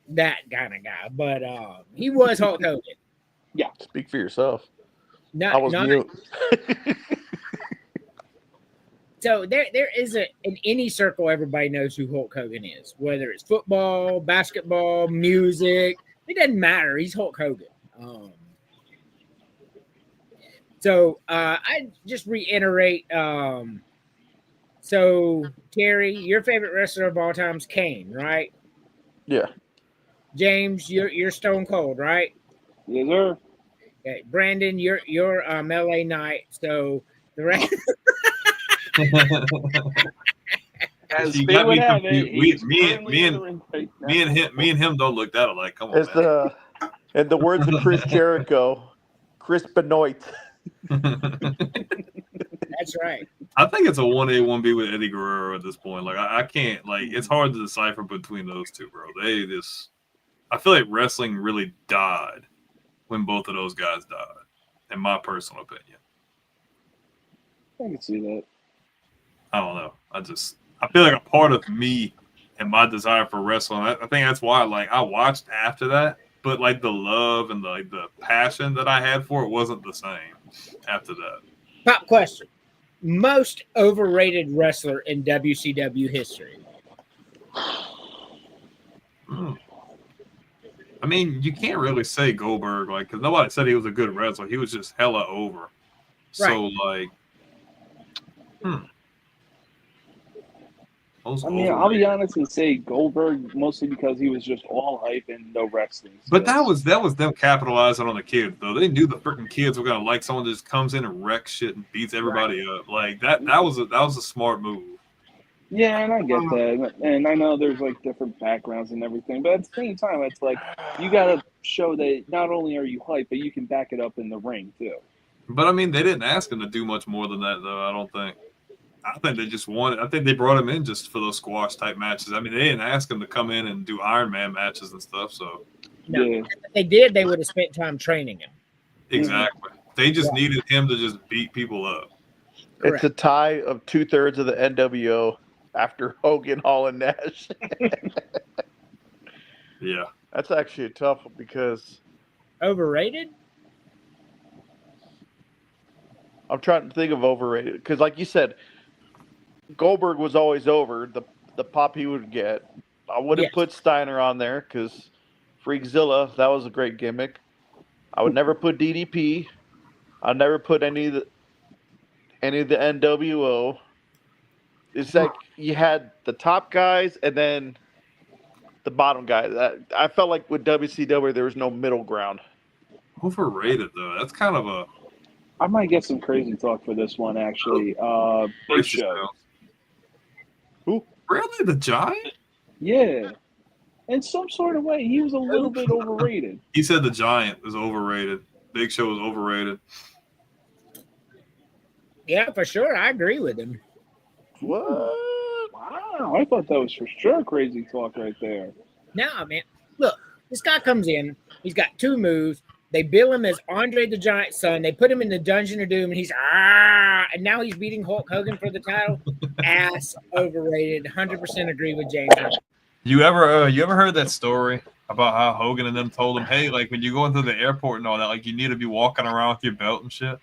kind of guy, but he was Hulk Hogan. Yeah. Speak for yourself. No, I was mute. So there isn't in any circle everybody knows who Hulk Hogan is, whether it's football, basketball, music. It doesn't matter. He's Hulk Hogan. So I just reiterate. So Terry, your favorite wrestler of all time is Kane, right? Yeah. James, you're Stone Cold, right? Yes, sir. Okay. Brandon, you're LA Knight. So the rest. You got me confused. Me and him don't look that alike. Come on, It's man. In the words of Chris Jericho, Chris Benoit. That's right. I think it's a 1A, 1B with Eddie Guerrero at this point. Like I can't it's hard to decipher between those two, bro. I feel like wrestling really died when both of those guys died, in my personal opinion. I can see that. I don't know. I feel like a part of me and my desire for wrestling. I think that's why I watched after that, but like the love and the passion that I had for it wasn't the same after that. Pop question. Most overrated wrestler in WCW history. I mean, you can't really say Goldberg, because nobody said he was a good wrestler. He was just hella over. Right. So, I'll be honest and say Goldberg mostly because he was just all hype and no wrestling skills. But that was them capitalizing on the kids, though. They knew the freaking kids were gonna like someone that just comes in and wrecks shit and beats everybody up. Like that was a smart move. Yeah, and I get that, and I know there's different backgrounds and everything, but at the same time, it's you gotta show that not only are you hype, but you can back it up in the ring too. But I mean, they didn't ask him to do much more than that, though. I don't think. I think they just wanted. I think they brought him in just for those squash type matches. I mean, they didn't ask him to come in and do Iron Man matches and stuff. So, no, if they did, they would have spent time training him. Exactly. They just needed him to just beat people up. Correct. It's a tie of 2/3 of the NWO after Hogan, Hall, and Nash. Yeah, that's actually a tough one because overrated. I'm trying to think of overrated because, like you said, Goldberg was always over. The pop he would get. I wouldn't put Steiner on there because Freakzilla, that was a great gimmick. I would never put DDP. I'd never put any of the NWO. It's like you had the top guys and then the bottom guys. I felt like with WCW there was no middle ground. Overrated though. That's kind of a. I might get some crazy talk for this one, actually. Big Show. Who? Really? The Giant? Yeah. In some sort of way, he was a little bit overrated. He said the Giant was overrated. Big Show was overrated. Yeah, for sure. I agree with him. What? Wow. I thought that was for sure crazy talk right there. No, man. Look, this guy comes in. He's got two moves. They bill him as Andre the Giant's son. They put him in the Dungeon of Doom, and he's and now he's beating Hulk Hogan for the title. Ass overrated. 100% agree with James. You ever heard that story about how Hogan and them told him, hey, when you go into the airport and all that, you need to be walking around with your belt and shit?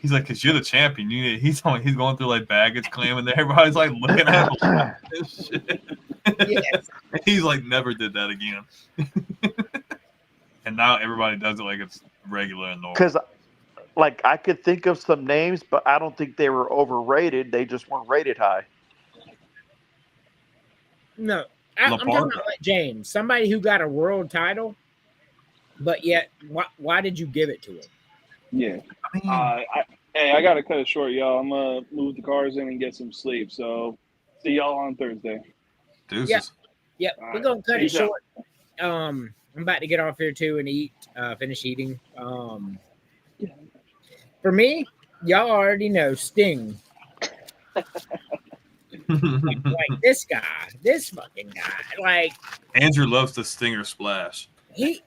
He's like, because you're the champion. He's going through baggage claim, and everybody's looking at him and shit. Yes. He's never did that again. And now everybody does it like it's regular and normal. Because, I could think of some names, but I don't think they were overrated. They just weren't rated high. No. I'm talking about James. Somebody who got a world title, but yet, why did you give it to him? Yeah. Hey, I gotta cut it short, y'all. I'm gonna move the cars in and get some sleep. So, see y'all on Thursday. Deuces. Yep, All we're right. gonna cut it Peace out. short. I'm about to get off here too and eat, finish eating. For me, y'all already know Sting. Like this guy, this fucking guy. Like Andrew loves the Stinger Splash.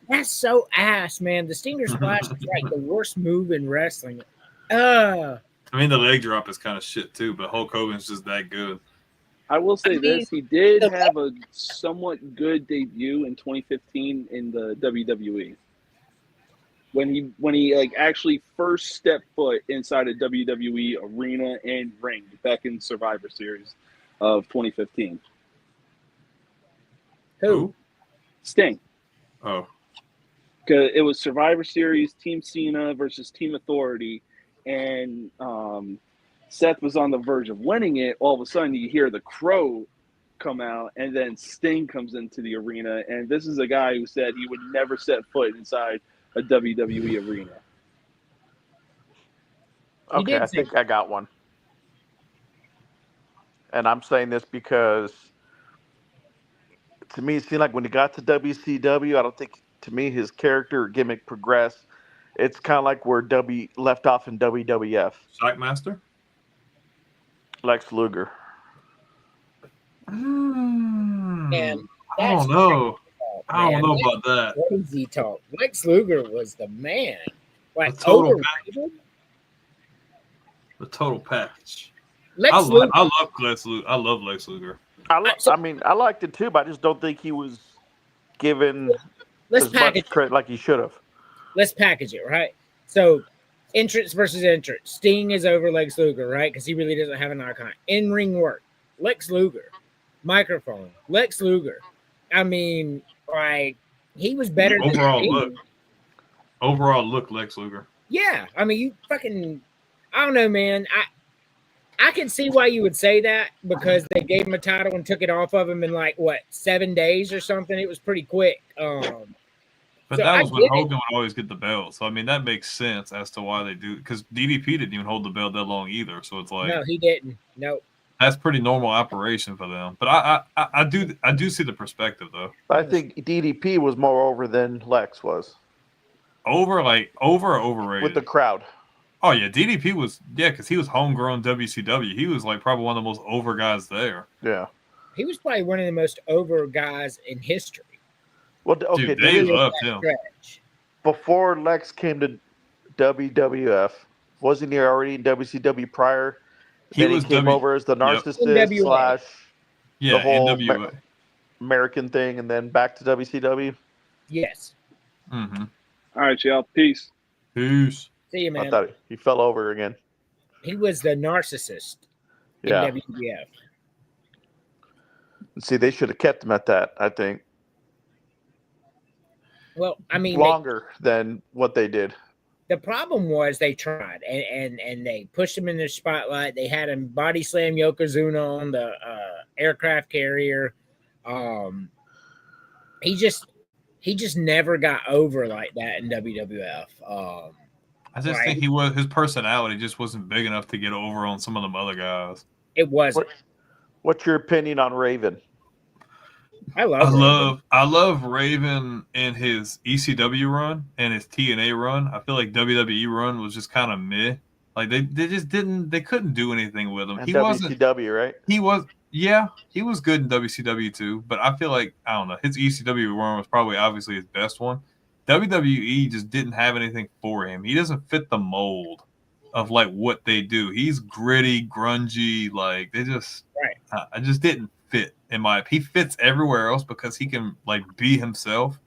that's so ass, man. The Stinger Splash is like the worst move in wrestling. Uh I mean, the leg drop is kind of shit too, but Hulk Hogan's just that good. I will say I mean, this: he did the- have a somewhat good debut in 2015 in the WWE when he like actually first stepped foot inside a WWE arena and ring back in Survivor Series of 2015. who? Sting. Oh, Because it was Survivor Series, Team Cena versus Team Authority, and Seth was on the verge of winning it. All of a sudden, you hear the Crow come out, and then Sting comes into the arena. And this is a guy who said he would never set foot inside a WWE arena. He Okay, did I say think I got one. And I'm saying this because to me, it seemed like when he got to WCW, I don't think, to me, his character or gimmick progressed. It's kind of like where W left off in WWF. Shockmaster? Lex Luger. Man, I that's don't know. talk, I don't man. know That's about that. crazy talk. Lex Luger was the man. Like The total overrated. The total package. Lex Luger. I love Lex Luger. I love Lex Luger. So- I mean, I liked it too, but I just don't think he was given Let's as much package it. credit like he should have. Let's package it, right? So entrance versus entrance. Sting is over Lex Luger, right? Because he really doesn't have an icon. In-ring work. Lex Luger. Microphone. Lex Luger. I mean, like, he was better than Overall Sting. look. Overall look, Lex Luger. Yeah. I mean, you fucking, I don't know, man. I can see why you would say that because they gave him a title and took it off of him in like what 7 days or something. It was pretty quick. But So that I was when get it. Hogan would always get the belt. So I mean that makes sense as to why they do, because DDP didn't even hold the belt that long either. So it's like No, he didn't. No. that's pretty normal operation for them. But I do see the perspective though. I think DDP was more over than Lex was Over or overrated with the crowd. Oh yeah, DDP was because he was homegrown WCW. He was like probably one of the most over guys there. Yeah. He was probably one of the most over guys in history. Well, okay. Dude, they did loved him. Stretch. before Lex came to WWF, wasn't he already in WCW prior? He Then was he came over as the narcissist NWA. / the whole NWA. American thing, and then back to WCW. Yes. Mm-hmm. All right, y'all. Peace. Peace. See you, man. I thought he fell over again. He was the narcissist Yeah. in WWF. See, they should have kept him at that. I think Well, I mean, longer than what they did. the problem was they tried and they pushed him in the spotlight. They had him body slam Yokozuna on the aircraft carrier. He just never got over like that in WWF. I just think his personality just wasn't big enough to get over on some of them other guys. It wasn't. What's your opinion on Raven? I love Raven in his ECW run and his TNA run. I feel like WWE run was just kind of meh. Like they just they couldn't do anything with him. And He WCW, right? he was good in WCW too, but I feel like I don't know, his ECW run was probably obviously his best one. WWE just didn't have anything for him. He doesn't fit the mold of like what they do. He's gritty, grungy, like they just I just didn't fit in my. He fits everywhere else because he can like be himself,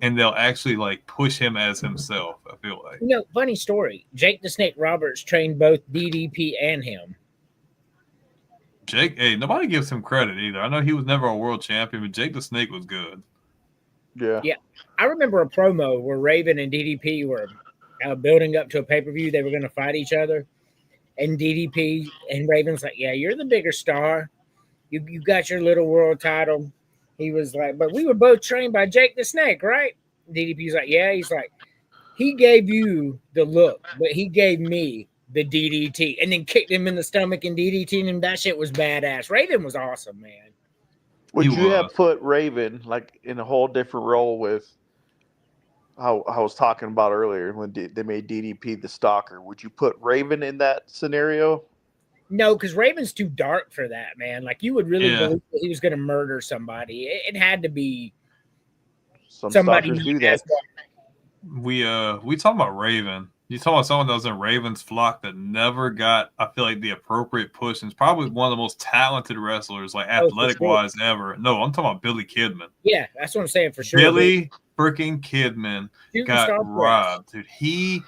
and they'll actually like push him as himself. I feel like. You know, funny story. Jake the Snake Roberts trained both DDP and him. Jake, hey, nobody gives him credit either. I know he was never a world champion, but Jake the Snake was good. Yeah. I remember a promo where Raven and DDP were building up to a pay-per-view. They were going to fight each other. And DDP and Raven's like, yeah, you're the bigger star. You got your little world title. He was like, but we were both trained by Jake the Snake, right? DDP's like, yeah. He's like, he gave you the look, but he gave me the DDT and then kicked him in the stomach and DDT him. That shit was badass. Raven was awesome, man. Would you have put Raven like in a whole different role with how I was talking about earlier when they made DDP the stalker? Would you put Raven in that scenario? No, because Raven's too dark for that, man. Like you would really believe that he was going to murder somebody. It had to be somebody stalkers do that. We talking about Raven. You talking about someone that was in Raven's flock that never got, I feel like, the appropriate push, and it's probably one of the most talented wrestlers, like athletic wise, ever. No, I'm talking about Billy Kidman. Yeah, that's what I'm saying for sure. Billy freaking Kidman got robbed, dude. He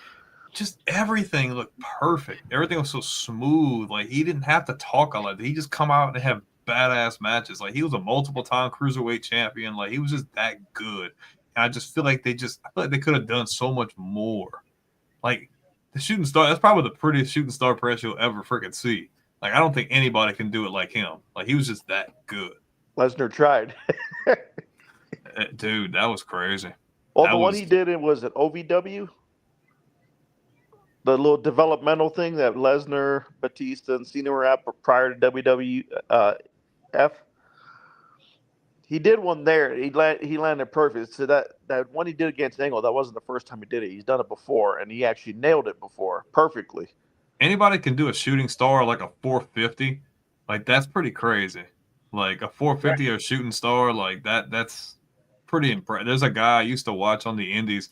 just everything looked perfect. Everything was so smooth. Like he didn't have to talk a lot. He just come out and have badass matches. Like he was a multiple-time cruiserweight champion. Like he was just that good. And I just feel like they could have done so much more. Like the shooting star, that's probably the prettiest shooting star press you'll ever freaking see. Like I don't think anybody can do it like him. Like he was just that good. Lesnar tried. Dude, that was crazy. Well, the one he did was at OVW. The little developmental thing that Lesnar, Batista, and Cena were at prior to WWF. He did one there. He landed perfect. So that one he did against Angle, that wasn't the first time he did it. He's done it before, and he actually nailed it before perfectly. Anybody can do a shooting star like a 450. Like that's pretty crazy. Like a 450 or a shooting star like that's pretty impressive. There's a guy I used to watch on the Indies,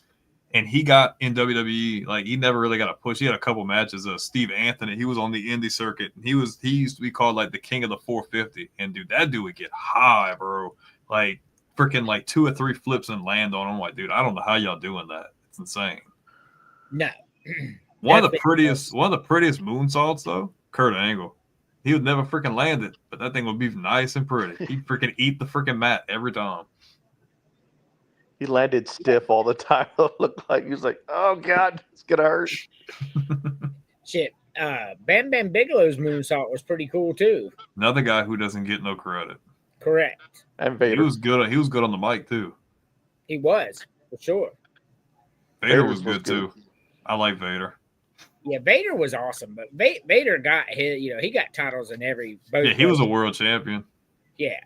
and he got in WWE. Like he never really got a push. He had a couple matches. Steve Anthony. He was on the indie circuit. And he used to be called like the king of the 450. And dude, that dude would get high, bro. Like freaking like 2 or 3 flips and land on him. I'm like, dude, I don't know how y'all doing that. It's insane. No. One of the prettiest moonsaults though, Kurt Angle. He would never freaking land it, but that thing would be nice and pretty. He'd freaking eat the freaking mat every time. He landed stiff all the time. It looked like he was like, oh God, it's gonna hurt. Shit. Bam Bam Bigelow's moonsault was pretty cool too. Another guy who doesn't get no credit. Correct. And Vader. He was good on the mic too. He was, for sure. Vader was good too. I like Vader. Yeah, Vader was awesome, but Vader got his, he got titles in every. Yeah, he was a world champion. Yeah.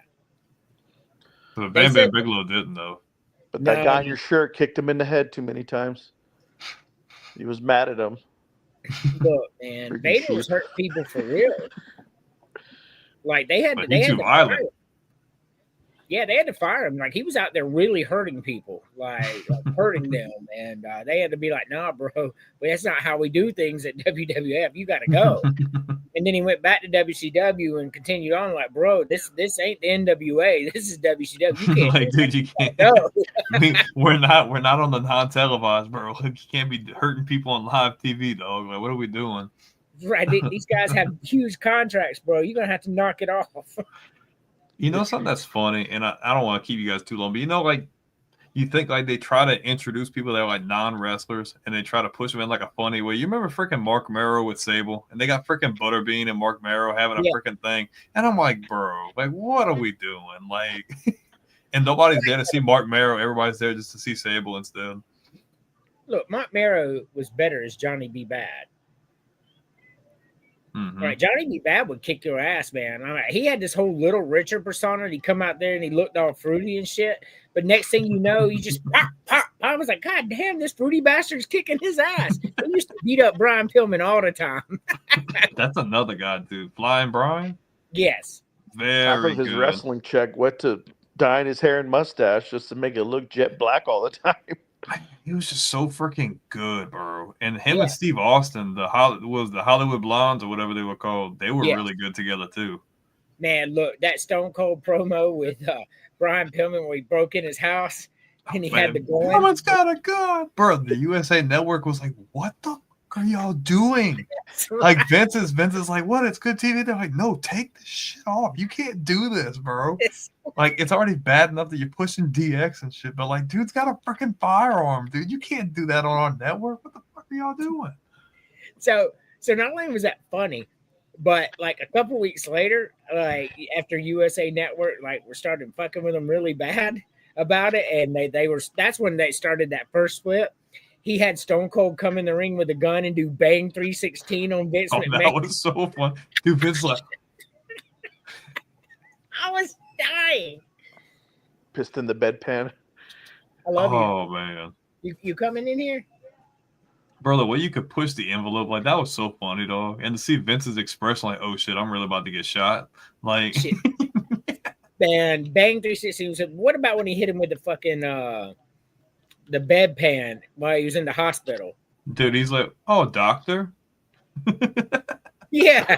But Bam Bam Bigelow didn't though. But that guy in your shirt kicked him in the head too many times. He was mad at him. Look, man, Vader was hurting people for real. Like they had to fire him. Yeah, they had to fire him. Like he was out there really hurting people, like hurting them, and they had to be like, "Nah, bro, well, that's not how we do things at WWF. You got to go." And then he went back to WCW and continued on, like, "Bro, this ain't the NWA. This is WCW. You can't, like, dude, you can't. Go." we're not on the non-televised, bro. You can't be hurting people on live TV, dog. Like, what are we doing? Right, these guys have huge contracts, bro. You're gonna have to knock it off. You know something that's funny, and I don't want to keep you guys too long, but like you think like they try to introduce people that are like non-wrestlers and they try to push them in like a funny way. You remember freaking Mark Marrow with Sable, and they got freaking Butterbean and Mark Marrow having a freaking thing, and I'm like, bro, like what are we doing? Like, and nobody's there to see Mark Marrow. Everybody's there just to see Sable instead. Look, Mark Marrow was better as Johnny B. Bad. Mm-hmm. Right, Johnny B. Bad would kick your ass, man. I mean, he had this whole Little Richard persona. He'd come out there and he looked all fruity and shit. But next thing you know, he just pop, pop. I was like, God damn, this fruity bastard's kicking his ass. He used to beat up Brian Pillman all the time. That's another guy, dude. Flying Brian? Yes. Very good. His wrestling check went to dyeing his hair and mustache just to make it look jet black all the time. He was just so freaking good, bro. And him and Steve Austin, the Hollywood Blondes or whatever they were called, they were really good together too. Man, look, that Stone Cold promo with Brian Pillman where he broke in his house and he had the gun. Pillman's got a gun, bro. The USA Network was like, "What the fuck are y'all doing?" Like Vince is like, "What? It's good TV." They're like, "No, take this shit off. You can't do this, bro." Like it's already bad enough that you're pushing DX and shit, but like, dude's got a freaking firearm, dude. You can't do that on our network. What the fuck are y'all doing? So not only was that funny, but like a couple weeks later, like after USA Network, like we're starting fucking with them really bad about it, and that's when they started that first split. he had Stone Cold come in the ring with a gun and do bang 316 on Vince Oh, McMahon. that was so fun. Dude, Vince like, I was dying. Pissed in the bedpan. I love oh man, you coming in here? bro, the way you could push the envelope, like that was so funny, dog. And to see Vince's expression, like, oh shit, I'm really about to get shot. Like, Shit. Man, bang 316. So what about when he hit him with the fucking the bedpan while he was in the hospital? dude, he's like, oh, doctor. Yeah.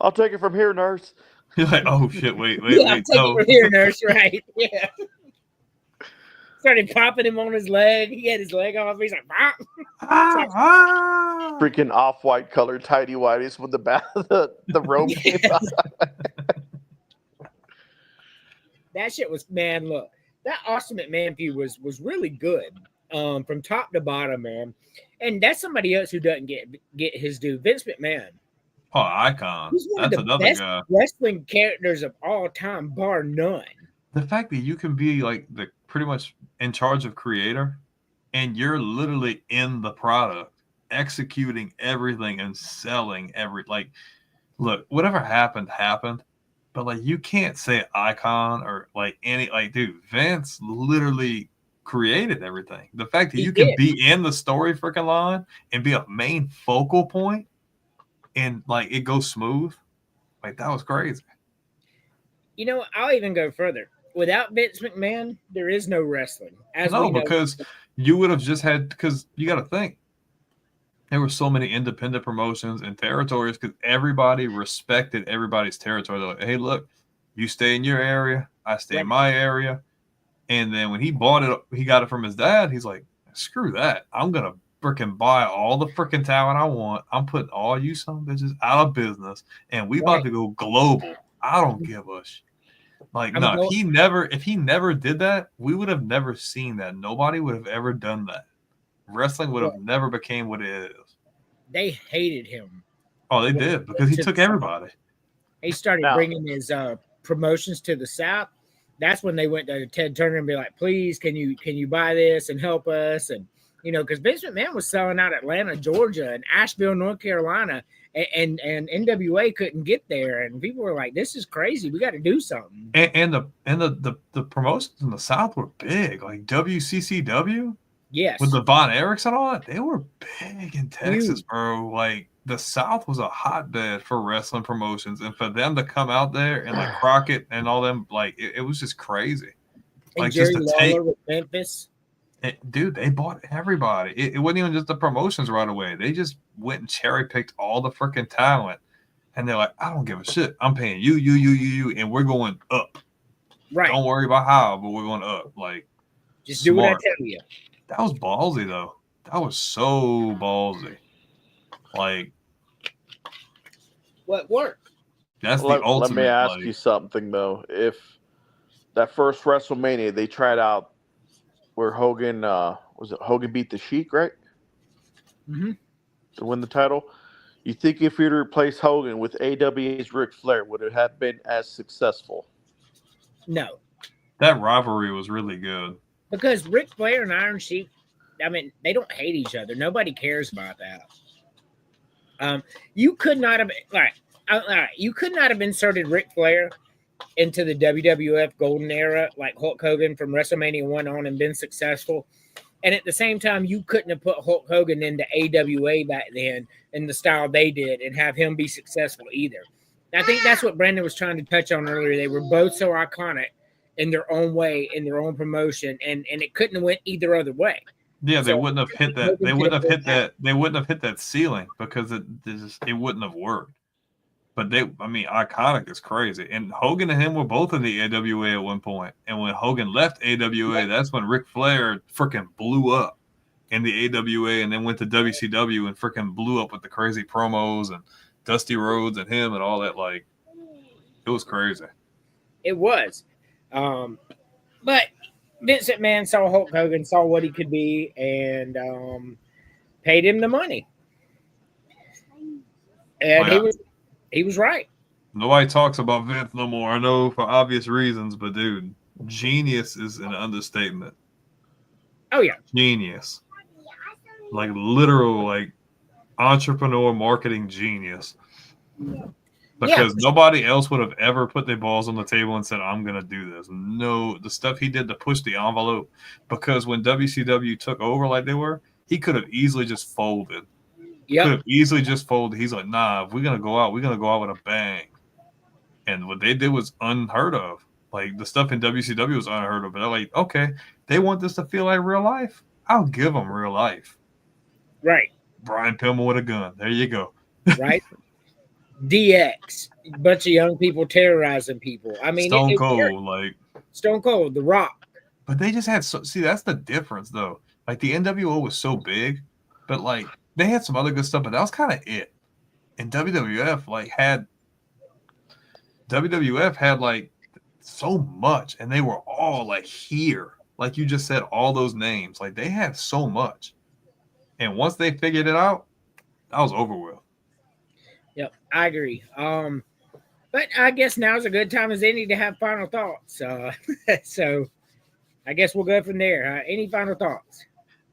I'll take it from here, nurse. You're like, oh shit, wait, Yeah, wait, take no. it from here, nurse. Right. Yeah. Started popping him on his leg. He had his leg off. He's like, Freaking off-white colored tidy whities when the robe came out. that shit was, man, look, that Austin McMahon feud was really good from top to bottom, man. And that's somebody else who doesn't get his due. Vince McMahon. Oh, icon. He's one That's of the another best guy. wrestling characters of all time, bar none. The fact that you can be like the pretty much in charge of creator and you're literally in the product, executing everything and selling like, look, whatever happened, but like you can't say icon or like any, like, dude, Vince literally created everything. The fact that you can be in the story freaking line and be a main focal point and like it goes smooth, like that was crazy. You know, I'll even go further. Without Vince McMahon, there is no wrestling. Because you would have just had, because you got to think, there were so many independent promotions and territories because everybody respected everybody's territory. They're like, hey, look, you stay in your area, I stay in my area. And then when he bought it, he got it from his dad. He's like, screw that. I'm going to freaking buy all the freaking talent I want. I'm putting all you some bitches out of business. And we about to go global. I don't give a shit. Like, no, if he never did that, we would have never seen that. Nobody would have ever done that. Wrestling would have never became what it is. They hated him. Oh, they did, because he took everybody. He started bringing his promotions to the South. That's when they went to Ted Turner and be like, please, can you buy this and help us? And, you know, because Vince McMahon was selling out Atlanta, Georgia, and Asheville, North Carolina, and NWA couldn't get there, and people were like, "This is crazy. We got to do something." And the promotions in the South were big, like WCCW. Yes, with the Von Erichs and all that, they were big in Texas, bro. Like the South was a hotbed for wrestling promotions, and for them to come out there and like Crockett and all them, like it was just crazy. And like Jerry just Lawler with Memphis. Dude, they bought everybody. It wasn't even just the promotions right away. They just went and cherry picked all the freaking talent, and they're like, "I don't give a shit. I'm paying you, and we're going up. Right? Don't worry about how, but we're going up. Like, just do what I tell you." That was ballsy, though. That was so ballsy. Like, what worked? That's the ultimate. Let me ask you something though. If that first WrestleMania they tried out, where Hogan Hogan beat the Sheik, right? Mm-hmm. To win the title. You think if you'd replaced Hogan with AWA's Ric Flair, would it have been as successful? No. That rivalry was really good. Because Ric Flair and Iron Sheik, I mean, they don't hate each other. Nobody cares about that. You could not have you could not have inserted Ric Flair into the WWF golden era like Hulk Hogan from WrestleMania 1 on and been successful. And at the same time, you couldn't have put Hulk Hogan into AWA back then in the style they did and have him be successful either. I think that's what Brandon was trying to touch on earlier. They were both so iconic in their own way, in their own promotion, and it couldn't have went either other way. Yeah, they wouldn't have hit that. They wouldn't have hit that. They wouldn't have hit that ceiling because it wouldn't have worked. But iconic is crazy. And Hogan and him were both in the AWA at one point. And when Hogan left AWA, that's when Ric Flair freaking blew up in the AWA and then went to WCW and freaking blew up with the crazy promos and Dusty Rhodes and him and all that. Like, it was crazy. It was. But Vince McMahon saw Hulk Hogan, saw what he could be, and paid him the money. And he was right. Nobody talks about Vince no more. I know for obvious reasons, but dude, genius is an understatement. Oh yeah, genius. like literal like entrepreneur marketing genius. Because nobody else would have ever put their balls on the table and said, I'm going to do this. No, the stuff he did to push the envelope. Because when WCW took over like they were, he could have easily just folded. Yep. Could have easily just folded. He's like, nah, if we're going to go out, we're going to go out with a bang. And what they did was unheard of. Like, the stuff in WCW was unheard of. But they're like, okay, they want this to feel like real life. I'll give them real life. Right. Brian Pillman with a gun. There you go. Right. DX, bunch of young people terrorizing people. I mean, Stone Cold, like Stone Cold, The Rock. But they just had see, that's the difference though. Like the NWO was so big, but like they had some other good stuff, but that was kind of it. And WWF had like so much, and they were all like here. Like you just said, all those names. Like they had so much. And once they figured it out, I was over with. Yep, I agree. But I guess now's a good time as any to have final thoughts. So I guess we'll go from there. Any final thoughts?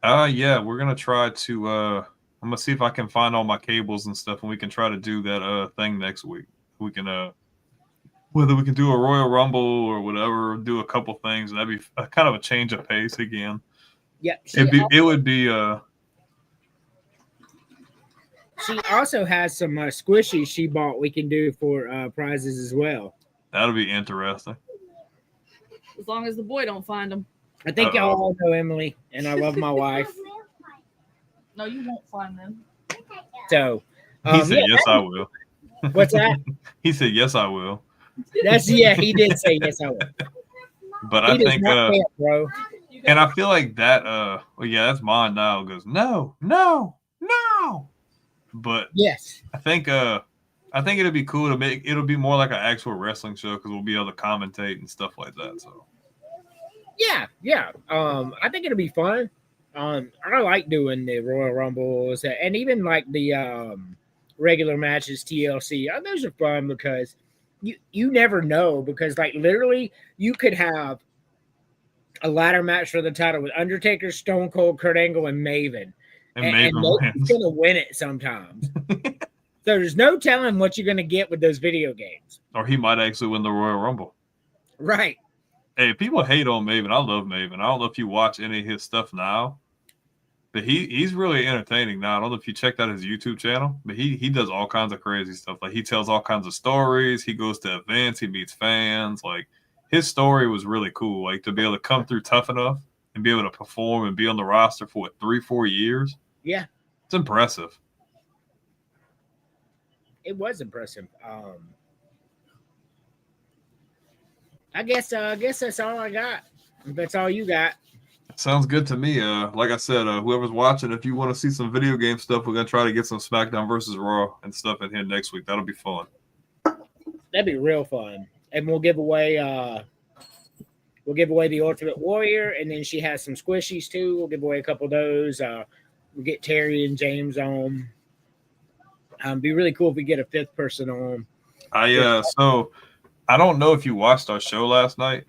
Yeah, we're gonna try to. I'm gonna see if I can find all my cables and stuff, and we can try to do that thing next week. We can whether we can do a Royal Rumble or whatever, do a couple things. That'd be kind of a change of pace again. Yeah, it would be. She also has some squishies she bought we can do for prizes as well. That'll be interesting. As long as the boy don't find them. I think y'all all know Emily, and I love my wife. No, you won't find them. So he said, "Yes, I will." What's that? He said, "Yes, I will." He did say yes, I will. But I think, bro. And I feel like that. Well, yeah, that's mine now. It goes no. But yes, I think it'd be cool to make. It'll be more like an actual wrestling show because we'll be able to commentate and stuff like that. So. Yeah. I think it'll be fun. I like doing the Royal Rumbles and even like the regular matches, TLC. Those are fun because you never know, because like literally you could have a ladder match for the title with Undertaker, Stone Cold, Kurt Angle, and Maven. And Maven's going to win it sometimes. So there's no telling what you're going to get with those video games. Or he might actually win the Royal Rumble. Right. Hey, people hate on Maven. I love Maven. I don't know if you watch any of his stuff now, but he's really entertaining now. I don't know if you checked out his YouTube channel, but he does all kinds of crazy stuff. Like he tells all kinds of stories. He goes to events. He meets fans. Like his story was really cool. Like to be able to come through tough enough and be able to perform and be on the roster for 3-4 years. Yeah. It's impressive. It was impressive. I guess that's all I got. If that's all you got. Sounds good to me. Like I said, whoever's watching, if you want to see some video game stuff, we're gonna try to get some SmackDown versus Raw and stuff in here next week. That'll be fun. That'd be real fun. And we'll give away the Ultimate Warrior, and then she has some squishies too. We'll give away a couple of those. We'll get Terry and James on. Be really cool if we get a fifth person on. So I don't know if you watched our show last night,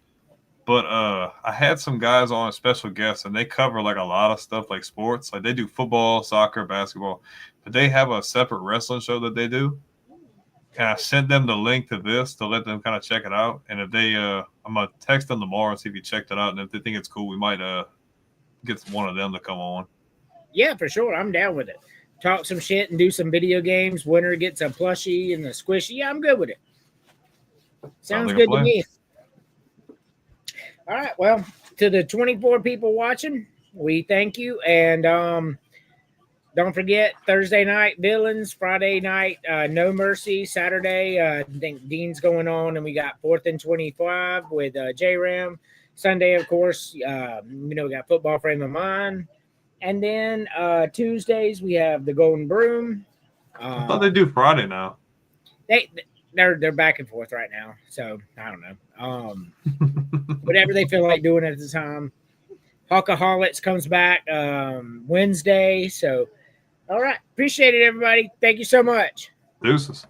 but I had some guys on as special guests, and they cover like a lot of stuff like sports. Like they do football, soccer, basketball, but they have a separate wrestling show that they do. And I sent them the link to this to let them kind of check it out. And if they, I'm gonna text them tomorrow and see if you checked it out. And if they think it's cool, we might get one of them to come on. Yeah, for sure. I'm down with it. Talk some shit and do some video games. Winner gets a plushie and a squishy. Yeah, I'm good with it. Sounds good to me. All right. Well, to the 24 people watching, we thank you. And don't forget, Thursday night, Villains. Friday night, No Mercy. Saturday, I think Dean's going on. And we got 4th and 25 with J-Ram. Sunday, of course, we got Football Frame of Mind. And then Tuesdays we have the Golden Broom. I thought they do Friday now. They're back and forth right now, so I don't know. Whatever they feel like doing at the time. Hawkaholics comes back Wednesday. So, all right, appreciate it, everybody. Thank you so much. Deuces.